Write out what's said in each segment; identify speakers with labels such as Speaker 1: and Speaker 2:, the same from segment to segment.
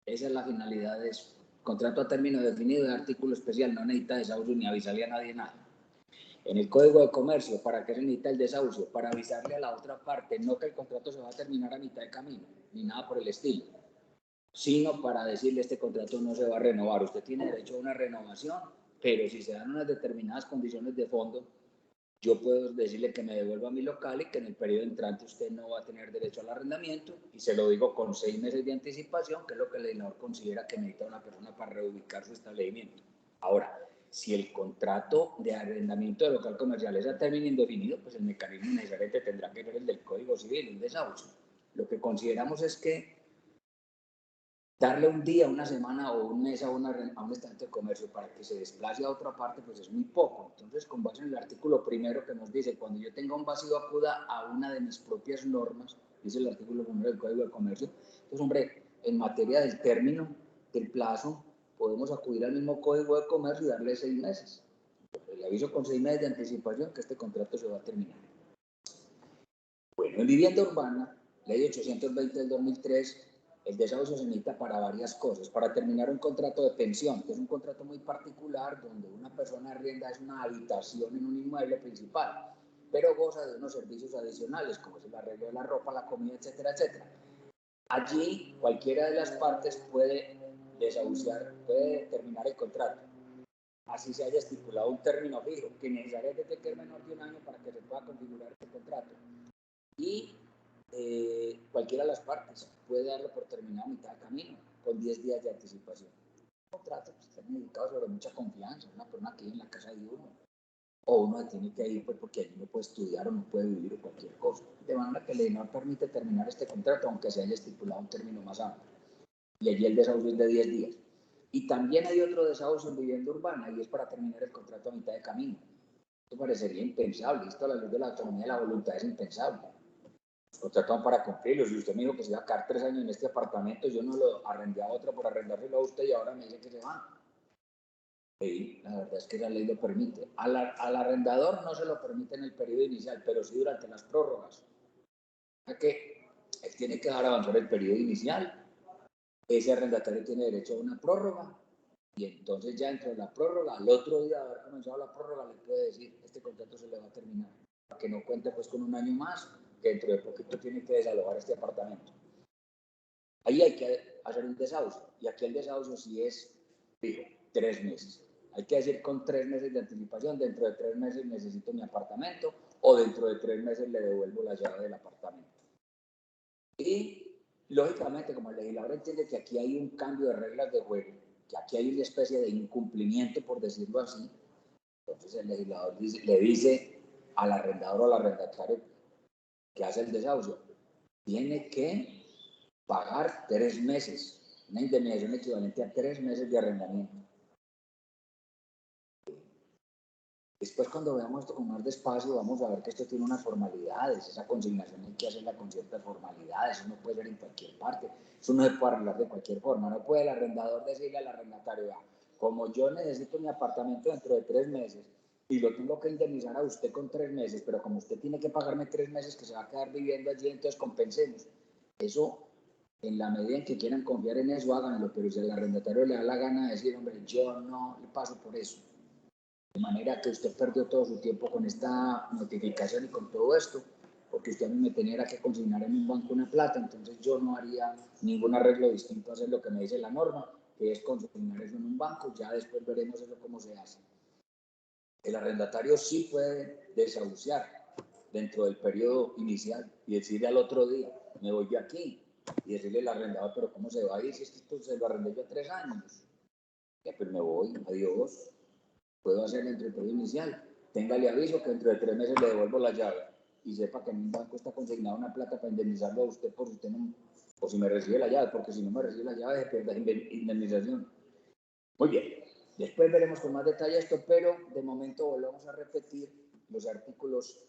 Speaker 1: Esa es la finalidad de eso. Contrato a término definido de artículo especial, no necesita desahucio ni avisarle a nadie nada. En el Código de Comercio, ¿para qué se necesita el desahucio? Para avisarle a la otra parte, no que el contrato se va a terminar a mitad de camino, ni nada por el estilo, sino para decirle este contrato no se va a renovar. Usted tiene derecho a una renovación, pero si se dan unas determinadas condiciones de fondo, yo puedo decirle que me devuelva a mi local y que en el periodo entrante usted no va a tener derecho al arrendamiento, y se lo digo con 6 meses de anticipación, que es lo que el legislador considera que necesita una persona para reubicar su establecimiento. Ahora, si el contrato de arrendamiento de local comercial es a término indefinido, pues el mecanismo necesariamente tendrá que ser el del Código Civil, un desahucio. Lo que consideramos es que darle un día, una semana o un mes a un establecimiento de comercio para que se desplace a otra parte, pues es muy poco. Entonces, con base en el artículo primero que nos dice, cuando yo tenga un vacío acuda a una de mis propias normas, dice el artículo primero del Código de Comercio. Entonces, hombre, en materia del término, del plazo, podemos acudir al mismo Código de Comercio y darle 6 meses. Le aviso con 6 meses de anticipación que este contrato se va a terminar. Bueno, en vivienda urbana, ley 820 del 2003, el desahucio se necesita para varias cosas. Para terminar un contrato de pensión, que es un contrato muy particular donde una persona arrienda es una habitación en un inmueble principal, pero goza de unos servicios adicionales, como es el arreglo de la ropa, la comida, etcétera, etcétera. Allí cualquiera de las partes puede desahuciar, puede terminar el contrato. Así se haya estipulado un término fijo, que necesariamente tiene que ser menor de un año para que se pueda configurar este contrato. Y cualquiera de las partes puede darlo por terminado a mitad de camino, con 10 días de anticipación. Un contrato pues, está meditado sobre mucha confianza, una persona que vive en la casa de uno, o uno tiene que ir pues, porque allí no puede estudiar o no puede vivir o cualquier cosa. De manera que le no permite terminar este contrato, aunque se haya estipulado un término más amplio. Y allí el desahucio es de 10 días. Y también hay otro desahucio en vivienda urbana, y es para terminar el contrato a mitad de camino. Esto parecería impensable, esto a la luz de la autonomía de la voluntad es impensable. Contrataban para cumplirlo. Si usted me dijo que se iba a quedar 3 años en este apartamento, yo no lo arrendé a otro por arrendárselo a usted y ahora me dice que se va. Sí, la verdad es que la ley lo permite. Al arrendador no se lo permite en el periodo inicial, pero sí durante las prórrogas. O sea que él tiene que dejar avanzar el periodo inicial. Ese arrendatario tiene derecho a una prórroga y entonces ya dentro de la prórroga, al otro día de haber comenzado la prórroga, le puede decir, este contrato se le va a terminar. Para que no cuente pues con un año más, que dentro de poquito tiene que desalojar este apartamento. Ahí hay que hacer un desahucio, y aquí el desahucio sí es fijo, 3 meses. Hay que decir con 3 meses de anticipación, dentro de 3 meses necesito mi apartamento, o dentro de 3 meses le devuelvo la llave del apartamento. Y, lógicamente, como el legislador entiende que aquí hay un cambio de reglas de juego, que aquí hay una especie de incumplimiento, por decirlo así, entonces el legislador le dice al arrendador o al arrendatario que hace el desahucio, tiene que pagar 3 meses, una indemnización equivalente a 3 meses de arrendamiento. Después, cuando veamos esto con más despacio, vamos a ver que esto tiene unas formalidades. Esa consignación hay que hacerla con ciertas formalidades. Eso no puede ser en cualquier parte. Eso no se puede arreglar de cualquier forma. No puede el arrendador decirle al arrendatario, como yo necesito mi apartamento dentro de 3 meses y lo tengo que indemnizar a usted con 3 meses, pero como usted tiene que pagarme 3 meses que se va a quedar viviendo allí, entonces compensemos. Eso, en la medida en que quieran confiar en eso, háganlo, pero si el arrendatario le da la gana de decir, hombre, yo no le paso por eso, de manera que usted perdió todo su tiempo con esta notificación y con todo esto, porque usted a mí me tenía que consignar en un banco una plata, entonces yo no haría ningún arreglo distinto a hacer lo que me dice la norma, que es consignar eso en un banco. Ya después veremos eso cómo se hace. El arrendatario sí puede desahuciar dentro del periodo inicial y decirle al otro día, me voy de aquí, y decirle al arrendador, pero ¿cómo se va a ir si esto se lo arrendé yo a 3 años? Ya, pues me voy, adiós. Puedo hacer dentro del periodo inicial. Téngale aviso que dentro de 3 meses le devuelvo la llave y sepa que en un banco está consignada una plata para indemnizarlo a usted por usted no, o si me recibe la llave, porque si no me recibe la llave se pierde indemnización. Muy bien, después veremos con más detalle esto, pero de momento volvemos a repetir los artículos,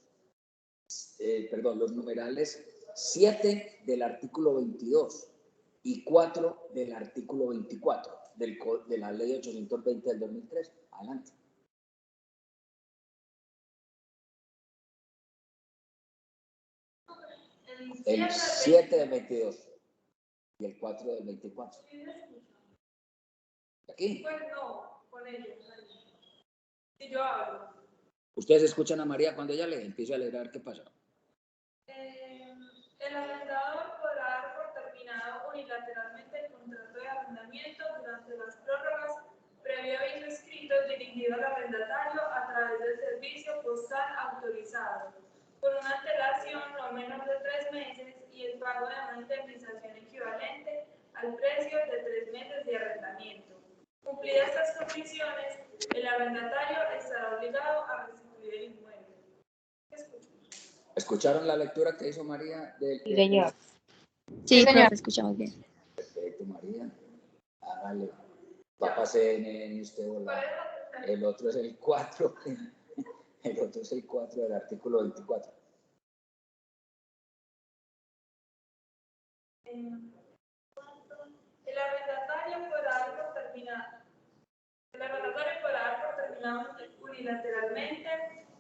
Speaker 1: los numerales 7 del artículo 22 y 4 del artículo 24 de la ley 820 del 2003. Adelante. El 7 del 22. y el 4 del 24. ¿Aquí?
Speaker 2: Pues no, con ellos. Si yo hablo.
Speaker 1: ¿Ustedes escuchan a María cuando ella lee? Empiezo a leer a ver qué pasa.
Speaker 2: El arrendador podrá dar por terminado unilateralmente el contrato de arrendamiento durante las prórrogas previo aviso escrito dirigido al arrendatario a través del servicio postal autorizado, con una antelación no menor de 3 meses y el pago de una indemnización equivalente al precio de 3 meses de arrendamiento. Cumplidas estas condiciones, el arrendatario estará obligado a restituir el inmueble.
Speaker 1: ¿Escucharon la lectura que hizo María?
Speaker 3: Sí, señor.
Speaker 4: Sí, profe, escuchamos bien.
Speaker 1: Perfecto, María. Hágale. Papá CNN, usted hola. El otro es el 4. El otro es el 4 del artículo 24.
Speaker 2: El arrendatario podrá dar por terminado. El arrendatario podrá dar por terminado unilateralmente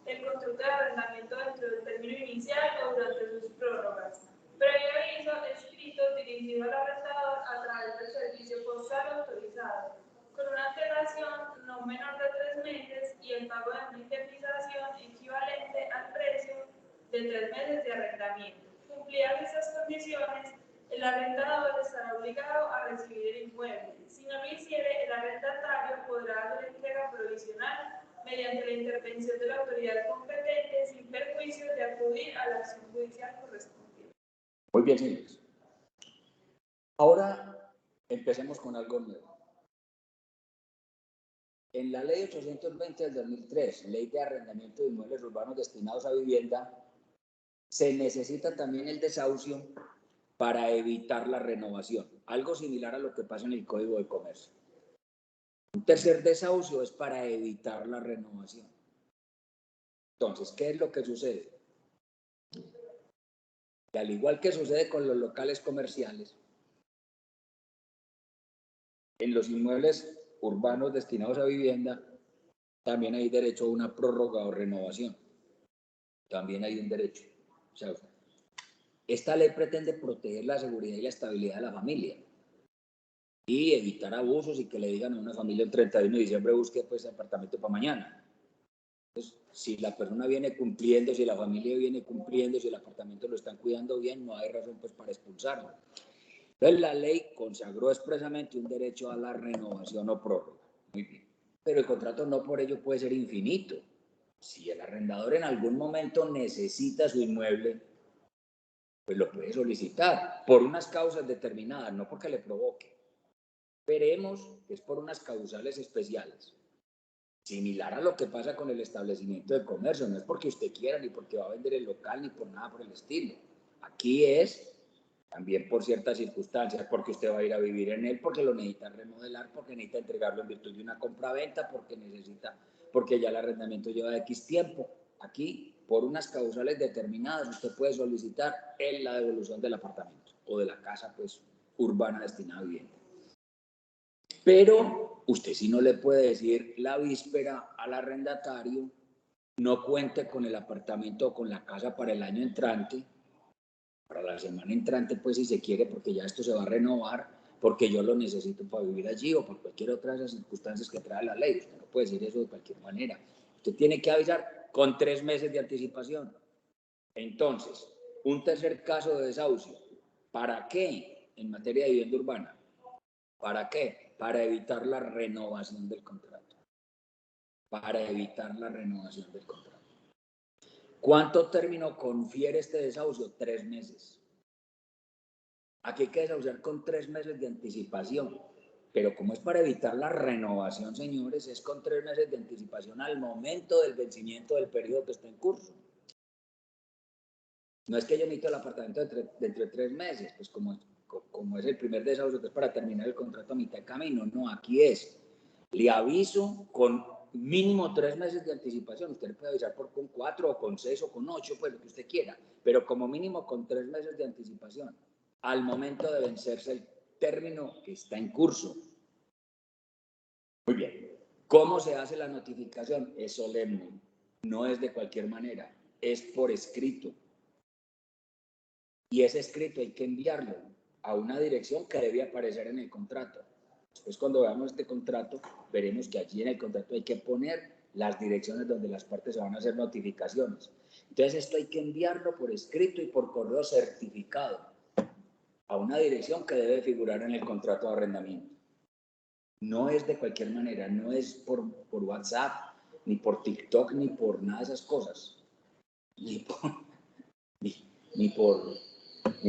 Speaker 2: el contrato de arrendamiento dentro del término inicial o durante sus prórrogas. Previo aviso escrito dirigido al arrendador a través del servicio postal autorizado, con una antelación no menor de 3 meses y el pago de una indemnización equivalente al precio de 3 meses de arrendamiento. Cumplidas estas condiciones, el arrendador estará obligado a recibir el inmueble. Si no lo hiciere, el arrendatario podrá hacer entrega provisional mediante la intervención de la autoridad competente sin perjuicio de acudir a la acción judicial correspondiente.
Speaker 1: Muy bien, señores. Ahora empecemos con algo nuevo. En la Ley 820 del 2003, Ley de Arrendamiento de Inmuebles Urbanos Destinados a Vivienda, se necesita también el desahucio para evitar la renovación, algo similar a lo que pasa en el Código de Comercio. Un tercer desahucio es para evitar la renovación. Entonces, ¿qué es lo que sucede? Que al igual que sucede con los locales comerciales, en los inmuebles urbanos destinados a vivienda, también hay derecho a una prórroga o renovación. También hay un derecho. O sea, esta ley pretende proteger la seguridad y la estabilidad de la familia y evitar abusos y que le digan a una familia el 31 de diciembre busque pues apartamento para mañana. Entonces, si la persona viene cumpliendo, si la familia viene cumpliendo, si el apartamento lo están cuidando bien, no hay razón pues para expulsarlo. Entonces la ley consagró expresamente un derecho a la renovación o prórroga. Muy bien. Pero el contrato no por ello puede ser infinito. Si el arrendador en algún momento necesita su inmueble, pues lo puede solicitar por unas causas determinadas, no porque le provoque. Veremos que es por unas causales especiales. Similar a lo que pasa con el establecimiento de comercio, no es porque usted quiera, ni porque va a vender el local, ni por nada por el estilo. Aquí es también por ciertas circunstancias, porque usted va a ir a vivir en él, porque lo necesita remodelar, porque necesita entregarlo en virtud de una compra-venta, porque ya el arrendamiento lleva X tiempo. Aquí, por unas causales determinadas, usted puede solicitar la devolución del apartamento o de la casa pues, urbana destinada a vivienda. Pero usted sí no le puede decir la víspera al arrendatario, no cuente con el apartamento o con la casa para el año entrante, para la semana entrante, pues si se quiere, porque ya esto se va a renovar, porque yo lo necesito para vivir allí o por cualquier otra de esas circunstancias que trae la ley. Usted no puede decir eso de cualquier manera. Usted tiene que avisar con 3 meses de anticipación. Entonces, un tercer caso de desahucio. ¿Para qué? En materia de vivienda urbana. ¿Para qué? Para evitar la renovación del contrato. Para evitar la renovación del contrato. ¿Cuánto término confiere este desahucio? 3 meses. Aquí hay que desahuciar con 3 meses de anticipación. Pero como es para evitar la renovación, señores, es con 3 meses de anticipación al momento del vencimiento del periodo que está en curso. No es que yo necesito el apartamento dentro de 3 meses, pues como es el primer desahucio, que es para terminar el contrato a mitad de camino. No, aquí le aviso con mínimo 3 meses de anticipación. Usted puede avisar con 4 o con 6 o con 8, pues lo que usted quiera, pero como mínimo con 3 meses de anticipación al momento de vencerse el término que está en curso. Muy bien. ¿Cómo se hace la notificación? Es solemne, no es de cualquier manera, es por escrito. Y ese escrito hay que enviarlo a una dirección que debe aparecer en el contrato. Después, cuando veamos este contrato, veremos que allí en el contrato hay que poner las direcciones donde las partes se van a hacer notificaciones. Entonces, esto hay que enviarlo por escrito y por correo certificado a una dirección que debe figurar en el contrato de arrendamiento. No es de cualquier manera, no es por WhatsApp, ni por TikTok, ni por nada de esas cosas, ni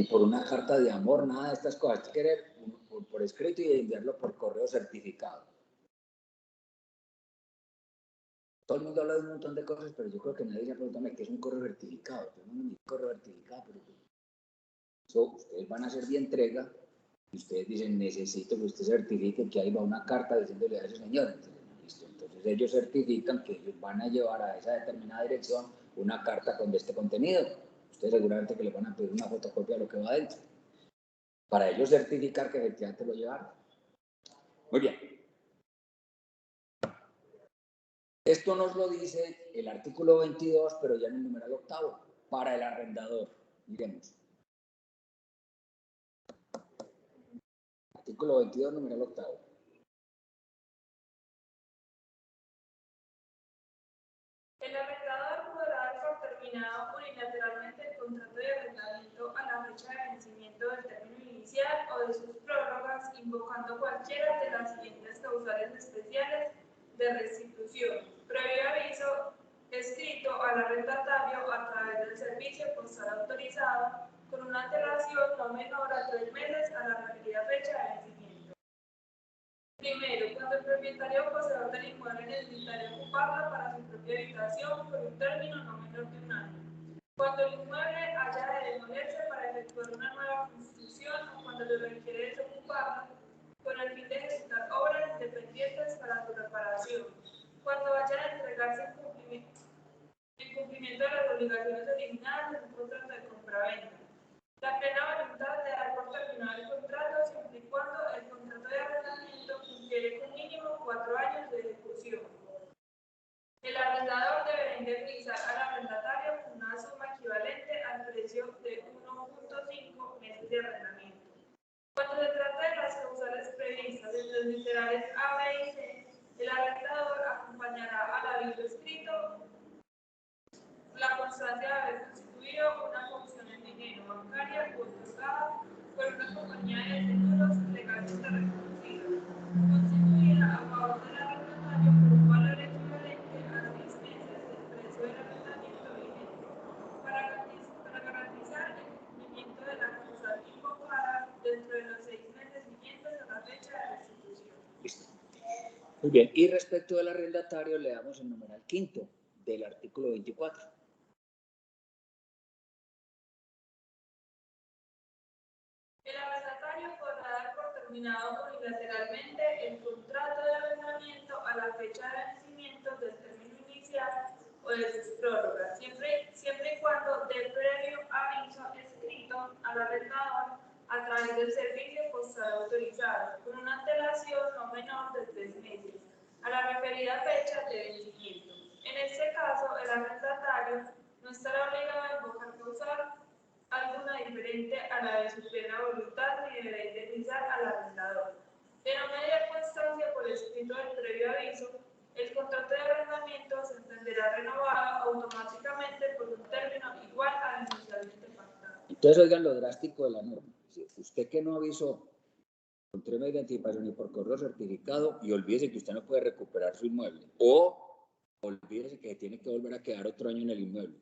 Speaker 1: por una carta de amor, nada de estas cosas. Hay que querer por escrito y enviarlo por correo certificado. Todo el mundo habla de un montón de cosas, pero yo creo que nadie se ha preguntado qué es un correo certificado. Todo el mundo me dice correo certificado, pero eso, ustedes van a hacer de entrega y ustedes dicen, necesito que usted certifique que ahí va una carta diciéndole a ese señor. Entonces ellos certifican que ellos van a llevar a esa determinada dirección una carta con este contenido. Ustedes seguramente que le van a pedir una fotocopia de lo que va adentro, para ellos certificar que efectivamente lo llevaron. Muy bien. Esto nos lo dice el artículo 22, pero ya en el numeral octavo, para el arrendador. Miremos. Artículo 22, numeral octavo.
Speaker 2: El arrendador podrá dar por terminado unilateralmente el contrato de arrendamiento a la fecha de vencimiento del término inicial o de sus prórrogas, invocando cualquiera de las siguientes causales especiales de restitución, previo aviso escrito al arrendatario a través del servicio postal autorizado, con una antelación no menor a 3 meses a la referida fecha de vencimiento. Primero, cuando el propietario o poseedor del inmueble necesitaría ocuparla para su propia habitación por un término no menor de un año. Cuando el inmueble haya de demolerse para efectuar una nueva construcción o cuando le requiere desocuparla con el fin de ejecutar obras independientes para su reparación. Cuando vaya a entregarse en cumplimiento de las obligaciones eliminadas en un contrato de compraventa. La plena voluntad de dar por terminado el contrato siempre y cuando el contrato de arrendamiento cumpliere con mínimo 4 años de ejecución. El arrendador deberá indemnizar al arrendatario con una suma equivalente al precio de 1.5 meses de arrendamiento. Cuando se trata de las causales previstas en los literales A, B y C, el arrendador acompañará al aviso escrito la constancia de haber constituido una función en dinero bancaria o otorgada por una compañía de seguros legalmente reconocida, constituida a favor del arrendatario por un valor equivalente a 6 meses del precio del arrendamiento vigente, para garantizar el cumplimiento de la causal invocada dentro de los 6 meses siguientes a la fecha de restitución.
Speaker 1: Listo. Muy bien. Y respecto del arrendatario, le damos el numeral quinto del artículo 24.
Speaker 2: El arrendatario podrá dar por terminado unilateralmente el contrato de arrendamiento a la fecha de vencimiento del término inicial o de sus prórrogas, siempre y cuando dé previo aviso escrito al arrendador a través del servicio postal autorizado, con una antelación no menor de 3 meses, a la referida fecha de vencimiento. En este caso, el arrendatario no estará obligado a invocar causal alguna diferente a la de su plena voluntad ni deberá indemnizar al arrendador. De no mediar constancia por escrito del previo aviso, el contrato de arrendamiento se entenderá renovado automáticamente por un término igual al inicialmente pactado.
Speaker 1: Entonces, oigan lo drástico de la norma. Usted que no avisó con 3 meses de anticipación ni por correo certificado, y olvídese que usted no puede recuperar su inmueble, o olvídese que tiene que volver a quedar otro año en el inmueble.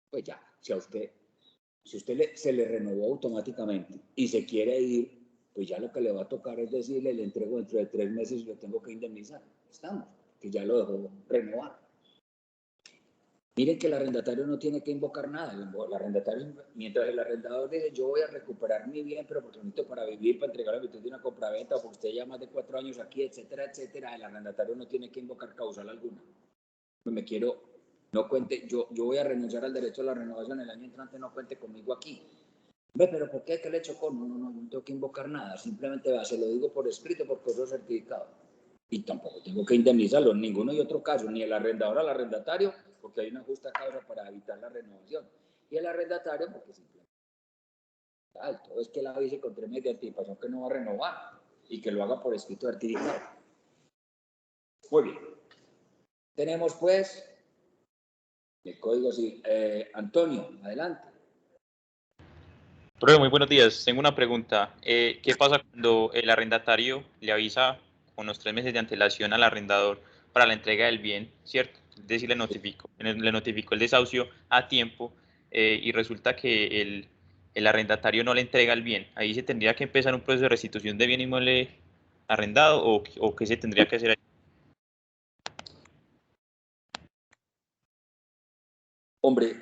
Speaker 1: Pues ya, si usted se le renovó automáticamente y se quiere ir, pues ya lo que le va a tocar es decirle, le entrego dentro de 3 meses y lo tengo que indemnizar. Estamos, que ya lo dejó renovar. Miren que el arrendatario no tiene que invocar nada. El arrendatario, mientras el arrendador dice, yo voy a recuperar mi bien, pero porque necesito para vivir, para entregar la virtud de una compraventa, o porque usted ya más de 4 años aquí, etcétera, etcétera, el arrendatario no tiene que invocar causal alguna. No cuente, yo voy a renunciar al derecho a la renovación el año entrante, no cuente conmigo aquí. Pero ¿por qué? ¿Qué le chocó? No, yo no tengo que invocar nada, simplemente se lo digo por escrito, por correo certificado. Y tampoco tengo que indemnizarlo en ninguno y otro caso, ni el arrendador al arrendatario, porque hay una justa causa para evitar la renovación, y el arrendatario porque simplemente alto, es que la avise con 3 meses de anticipación que no va a renovar y que lo haga por escrito certificado. Muy bien. Tenemos pues el código civil. Antonio, adelante.
Speaker 3: Profe, muy buenos días. Tengo una pregunta. ¿Qué pasa cuando el arrendatario le avisa con los 3 meses de antelación al arrendador para la entrega del bien, ¿cierto? Es decir, le notificó el desahucio a tiempo y resulta que el arrendatario no le entrega el bien. Ahí se tendría que empezar un proceso de restitución de bien inmueble arrendado o qué se tendría que hacer ahí.
Speaker 1: Hombre,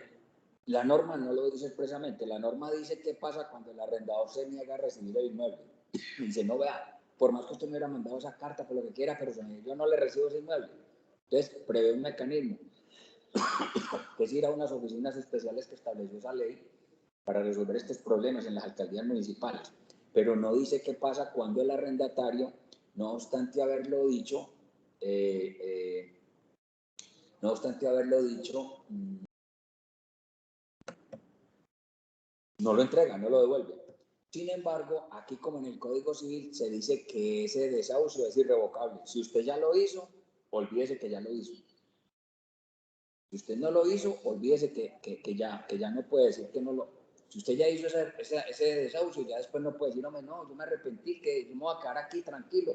Speaker 1: la norma no lo dice expresamente. La norma dice qué pasa cuando el arrendador se niega a recibir el inmueble. Dice, no vea, por más que usted me hubiera mandado esa carta, por lo que quiera, pero yo no le recibo ese inmueble. Entonces, prevé un mecanismo, que es ir a unas oficinas especiales que estableció esa ley para resolver estos problemas en las alcaldías municipales. Pero no dice qué pasa cuando el arrendatario, no obstante haberlo dicho, no lo entrega, no lo devuelve. Sin embargo, aquí como en el Código Civil se dice que ese desahucio es irrevocable. Si usted ya lo hizo, olvídese que ya lo hizo. Si usted no lo hizo, olvídese que ya no puede decir que no lo... Si usted ya hizo ese desahucio, ya después no puede decir, hombre, no, yo me arrepentí, que yo me voy a quedar aquí tranquilo.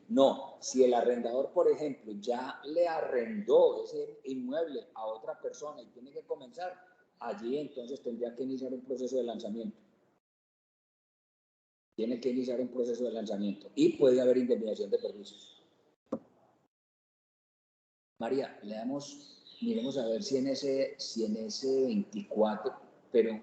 Speaker 1: No, si el arrendador, por ejemplo, ya le arrendó ese inmueble a otra persona y tiene que comenzar, allí entonces tendría que iniciar un proceso de lanzamiento. Tiene que iniciar un proceso de lanzamiento y puede haber indemnización de permisos. María, miremos a ver si en ese 24, pero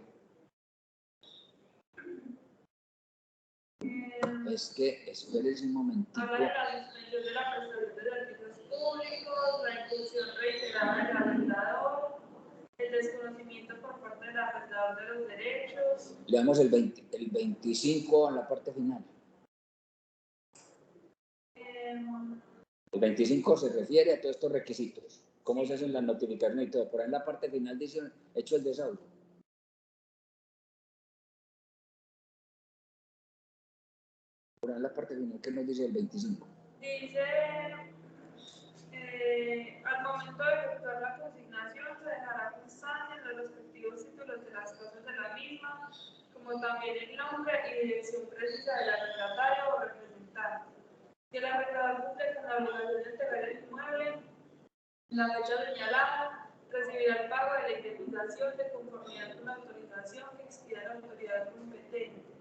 Speaker 1: es que, espérese un momentico.
Speaker 2: Habla de la suspensión de la prestación de servicios públicos, la inclusión reiterada del arrendador, el desconocimiento por parte del arrendador de los derechos.
Speaker 1: Le damos el 25 a la parte final. El 25 se refiere a todos estos requisitos. ¿Cómo se hacen las notificaciones y todo? Por ahí en la parte final dice, hecho el desahucio. Por ahí en la parte final, ¿qué nos dice el 25?
Speaker 2: Dice, al momento de efectuar la consignación se dejará constancia en los respectivos títulos de las cosas de la misma, como también el nombre y dirección precisa del arrendatario o representante. Si el arrendador cumple con la obligación de entregar el inmueble en la fecha señalada, recibirá el pago de la indemnización de conformidad con la autorización que expida la autoridad competente.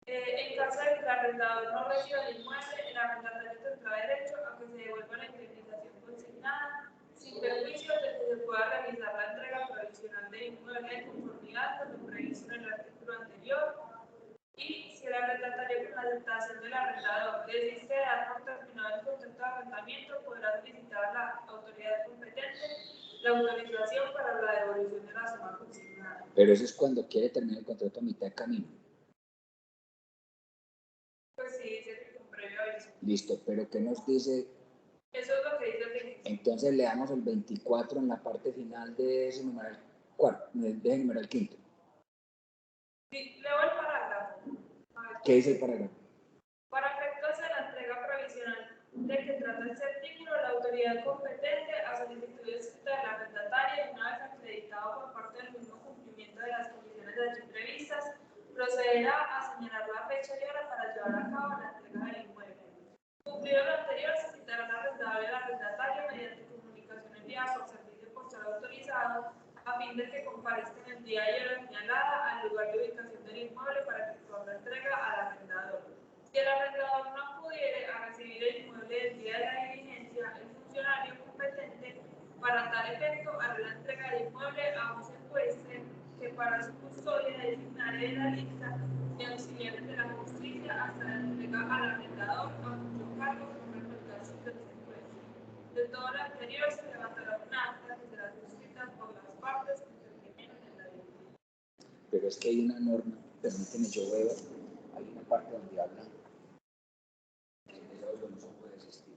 Speaker 2: En caso de que el arrendador no reciba el inmueble, el arrendatario tendrá derecho a que se devuelva la indemnización consignada, sin perjuicio de que se pueda realizar la entrega provisional del inmueble de conformidad con lo previsto en el artículo anterior. Y si el arrendatario, con la aceptación del arrendador, desiste de dar por terminado el contrato de arrendamiento, podrá solicitar a la autoridad competente la autorización para la devolución de la suma consignada.
Speaker 1: Pero eso es cuando quiere terminar el contrato a mitad de camino.
Speaker 2: Pues sí, dice que con previo aviso.
Speaker 1: Listo, pero ¿qué nos dice?
Speaker 2: Eso es lo que dice el registro.
Speaker 1: Entonces le damos el 24 en la parte final de ese numeral cuarto, de ese numeral quinto.
Speaker 2: Sí, leo el parágrafo.
Speaker 1: ¿Qué dice el parágrafo?
Speaker 2: Para efectos de la entrega provisional de que trata este artículo, la autoridad competente, a solicitud escrita del arrendatario y una vez acreditado por parte del mismo cumplimiento de las condiciones de allí previstas, procederá a señalar la fecha y hora para llevar a cabo la entrega del inmueble. Cumplido lo anterior, se citará al arrendador y al arrendatario mediante comunicación enviada por servicio postal autorizado a fin de que comparezcan el día y hora señalada al lugar de ubicación del inmueble para efectuar la entrega al arrendador. Si el arrendador no pudiere a recibir el inmueble el día de la diligencia, el funcionario competente para tal efecto hará la entrega del inmueble a un secuestre que para su custodia designará de la lista de auxiliares de la justicia hasta la entrega al arrendador a cuyo cargo corre el caso del secuestro. De todo lo anterior se levantará una acta que será suscrita por las partes que intervienen en la ley.
Speaker 1: Pero es que hay una norma, permíteme, yo veo, hay una parte donde habla que el desahucio no se puede desistir.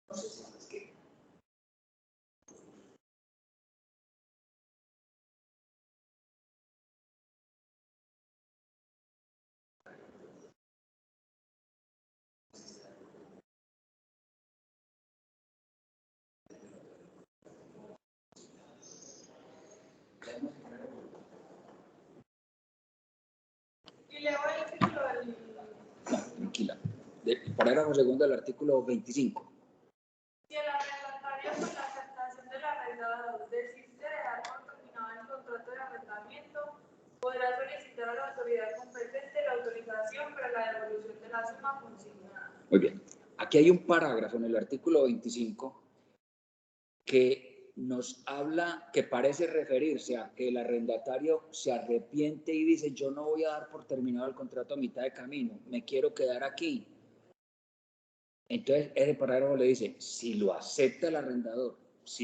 Speaker 1: No sé si es que...
Speaker 2: Y leo el título del...
Speaker 1: No, tranquila. Parágrafo segundo del artículo 25.
Speaker 2: Si el arrendatario con la aceptación del arrendador decide dar por terminado el contrato de arrendamiento, podrá solicitar a la autoridad competente la autorización para la devolución de la suma consignada.
Speaker 1: Muy bien. Aquí hay un parágrafo en el artículo 25 que nos habla, que parece referirse a que el arrendatario se arrepiente y dice: yo no voy a dar por terminado el contrato a mitad de camino, me quiero quedar aquí. Entonces, ese parágrafo le dice: si lo acepta el arrendador, es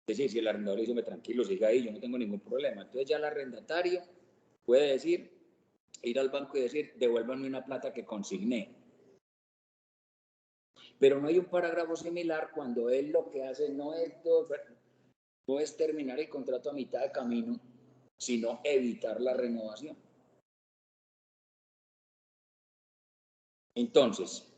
Speaker 1: decir, si el arrendador dice: tranquilo, siga ahí, yo no tengo ningún problema, entonces ya el arrendatario puede decir, ir al banco y decir: devuélvanme una plata que consigné. Pero no hay un parágrafo similar cuando él lo que hace no es terminar el contrato a mitad de camino, sino evitar la renovación. Entonces,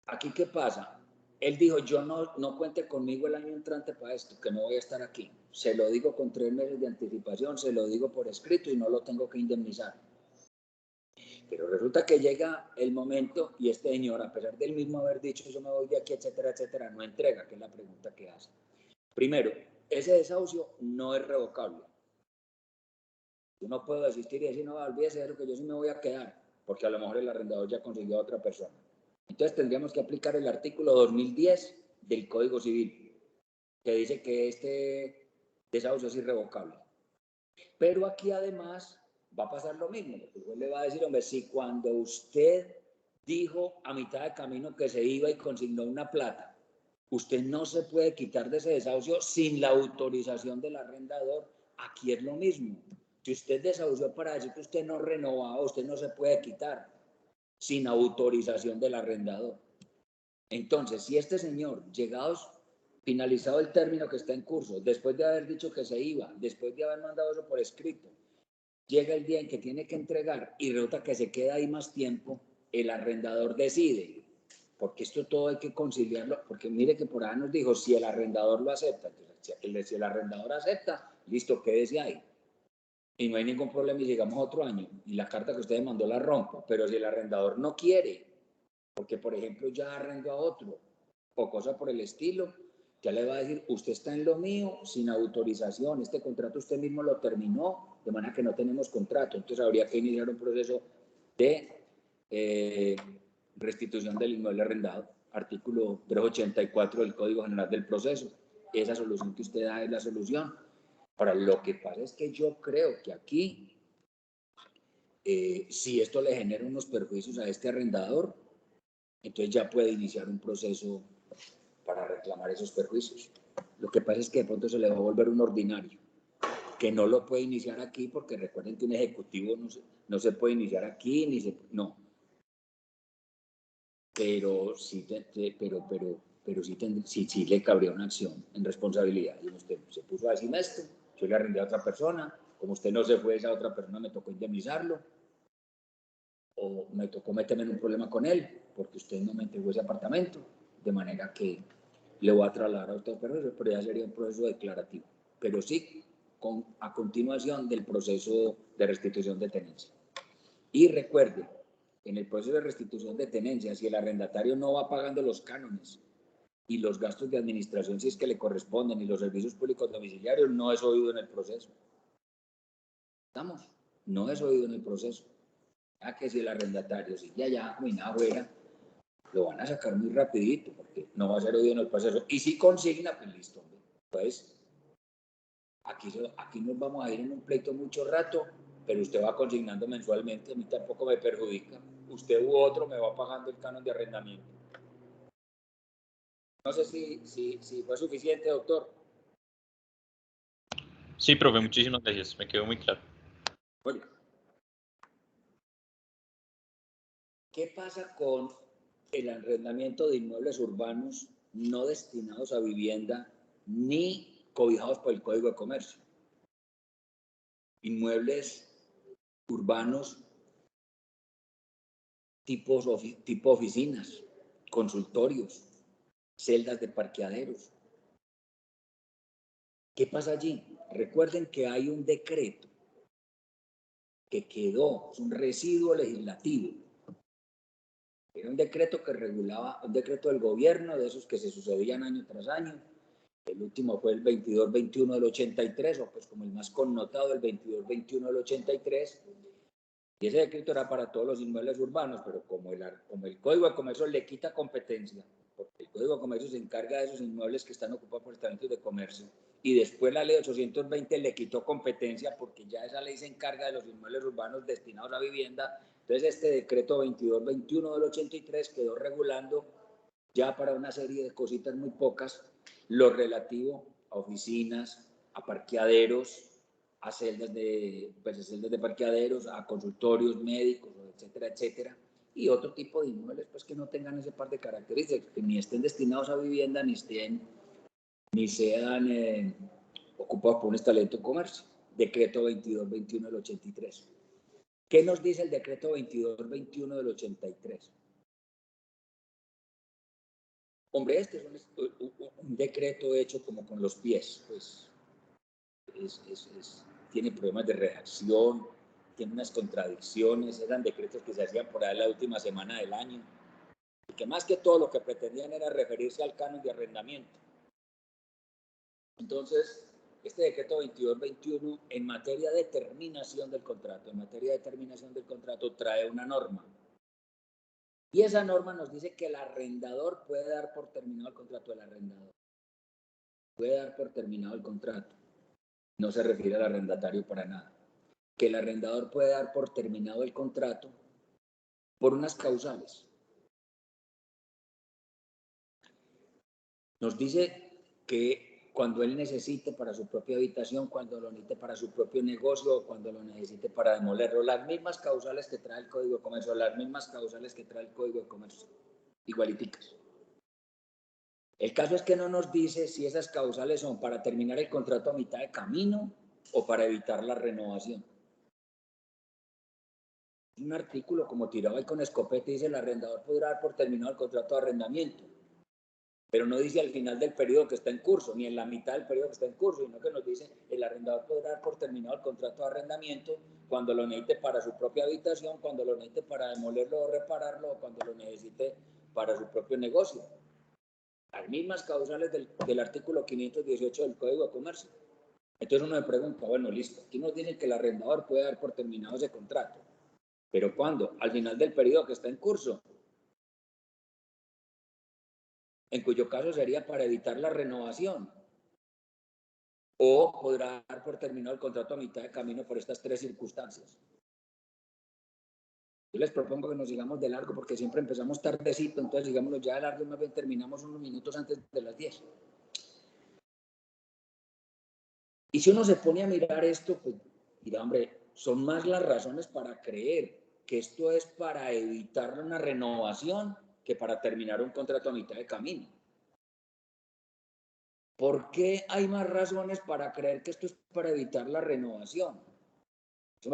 Speaker 1: ¿aquí qué pasa? Él dijo: yo no cuente conmigo el año entrante para esto, que no voy a estar aquí. Se lo digo con 3 meses de anticipación, se lo digo por escrito y no lo tengo que indemnizar. Pero resulta que llega el momento y este señor, a pesar del mismo haber dicho: yo me voy de aquí, etcétera, etcétera, no entrega, que es la pregunta que hace. Primero, ese desahucio no es revocable. Yo no puedo desistir y decir: no, olvídese de eso, que yo sí me voy a quedar, porque a lo mejor el arrendador ya consiguió a otra persona. Entonces tendríamos que aplicar el artículo 2010 del Código Civil, que dice que este desahucio es irrevocable. Pero aquí además va a pasar lo mismo, porque el juez le va a decir: hombre, si cuando usted dijo a mitad de camino que se iba y consignó una plata, usted no se puede quitar de ese desahucio sin la autorización del arrendador, aquí es lo mismo. Si usted desahució para decir que usted no renovaba, usted no se puede quitar sin autorización del arrendador. Entonces, si este señor, finalizado el término que está en curso, después de haber dicho que se iba, después de haber mandado eso por escrito, llega el día en que tiene que entregar y resulta que se queda ahí más tiempo, el arrendador decide, porque esto todo hay que conciliarlo, porque mire que por ahí nos dijo: si el arrendador lo acepta. Entonces, si el arrendador acepta, listo, quédese ahí. Y no hay ningún problema y llegamos a otro año y la carta que usted mandó la rompa. Pero si el arrendador no quiere, porque por ejemplo ya arrendó a otro o cosa por el estilo, ya le va a decir: usted está en lo mío sin autorización, este contrato usted mismo lo terminó, de manera que no tenemos contrato. Entonces habría que iniciar un proceso de restitución del inmueble arrendado, artículo 384 del Código General del Proceso. Esa solución que usted da es la solución. Ahora, lo que pasa es que yo creo que aquí, si esto le genera unos perjuicios a este arrendador, entonces ya puede iniciar un proceso para reclamar esos perjuicios. Lo que pasa es que de pronto se le va a volver un ordinario, que no lo puede iniciar aquí, porque recuerden que un ejecutivo no se puede iniciar aquí, no. Pero sí, sí le cabría una acción en responsabilidad. Y usted se puso a decirme esto, yo le arrendé a otra persona, como usted no se fue, esa otra persona me tocó indemnizarlo, o me tocó meterme en un problema con él, porque usted no me entregó ese apartamento, de manera que le voy a trasladar a usted, pero ya sería un proceso declarativo, pero sí a continuación del proceso de restitución de tenencia. Y recuerde, en el proceso de restitución de tenencia, si el arrendatario no va pagando los cánones y los gastos de administración, si es que le corresponden, y los servicios públicos domiciliarios, no es oído en el proceso. ¿Estamos? No es oído en el proceso. Ya que si el arrendatario sigue allá, muy nada fuera, lo van a sacar muy rapidito, porque no va a ser oído en el proceso. Y si consigna, pues listo. Pues aquí nos vamos a ir en un pleito mucho rato, pero usted va consignando mensualmente, a mí tampoco me perjudica. Usted u otro me va pagando el canon de arrendamiento. No sé si fue suficiente, doctor.
Speaker 3: Sí, profe, muchísimas gracias, me quedó muy claro.
Speaker 1: Bueno, ¿qué pasa con el arrendamiento de inmuebles urbanos no destinados a vivienda ni cobijados por el Código de Comercio. Inmuebles urbanos tipo oficinas, consultorios, celdas de parqueaderos. ¿Qué pasa allí? Recuerden que hay un decreto que quedó, es un residuo legislativo. Era un decreto que regulaba, un decreto del gobierno, de esos que se sucedían año tras año. El último fue el 22-21 del 83, o pues como el más connotado, el 22-21 del 83. Y ese decreto era para todos los inmuebles urbanos, pero como el Código de Comercio le quita competencia, porque el Código de Comercio se encarga de esos inmuebles que están ocupados por establecimientos de comercio, y después la ley 820 le quitó competencia porque ya esa ley se encarga de los inmuebles urbanos destinados a vivienda. Entonces este decreto 22-21 del 83 quedó regulando ya para una serie de cositas muy pocas lo relativo a oficinas, a parqueaderos, a celdas de parqueaderos, a consultorios médicos, etcétera, etcétera, y otro tipo de inmuebles pues que no tengan ese par de características, que ni estén destinados a vivienda, ni sean ocupados por un establecimiento de comercio. Decreto 22-21 del 83. ¿Qué nos dice el decreto 22-21 del 83? Hombre, este es un decreto hecho como con los pies, pues tiene problemas de redacción, tiene unas contradicciones, eran decretos que se hacían por ahí la última semana del año, y que más que todo lo que pretendían era referirse al canon de arrendamiento. Entonces, este decreto 22-21 en materia de terminación del contrato, trae una norma. Y esa norma nos dice que el arrendador puede dar por terminado el contrato del arrendador. Puede dar por terminado el contrato. No se refiere al arrendatario para nada. Que el arrendador puede dar por terminado el contrato por unas causales. Nos dice que cuando él necesite para su propia habitación, cuando lo necesite para su propio negocio, cuando lo necesite para demolerlo, las mismas causales que trae el Código de Comercio, las mismas causales que trae el Código de Comercio, igualiticas. El caso es que no nos dice si esas causales son para terminar el contrato a mitad de camino o para evitar la renovación. Un artículo como tirado ahí con escopeta dice el arrendador podrá dar por terminado el contrato de arrendamiento, pero no dice al final del periodo que está en curso, ni en la mitad del periodo que está en curso, sino que nos dice el arrendador podrá dar por terminado el contrato de arrendamiento cuando lo necesite para su propia habitación, cuando lo necesite para demolerlo o repararlo, o cuando lo necesite para su propio negocio. Las mismas causales del artículo 518 del Código de Comercio. Entonces uno me pregunta, bueno, listo, aquí nos dicen que el arrendador puede dar por terminado ese contrato, pero ¿cuándo? Al final del periodo que está en curso, en cuyo caso sería para evitar la renovación, o podrá dar por terminado el contrato a mitad de camino por estas tres circunstancias. Yo les propongo que nos sigamos de largo porque siempre empezamos tardecito, entonces sigámonos ya de largo y más bien terminamos unos minutos antes de las 10. Y si uno se pone a mirar esto, pues dirá, hombre, son más las razones para creer que esto es para evitar una renovación que para terminar un contrato a mitad de camino. ¿Por qué hay más razones para creer que esto es para evitar la renovación?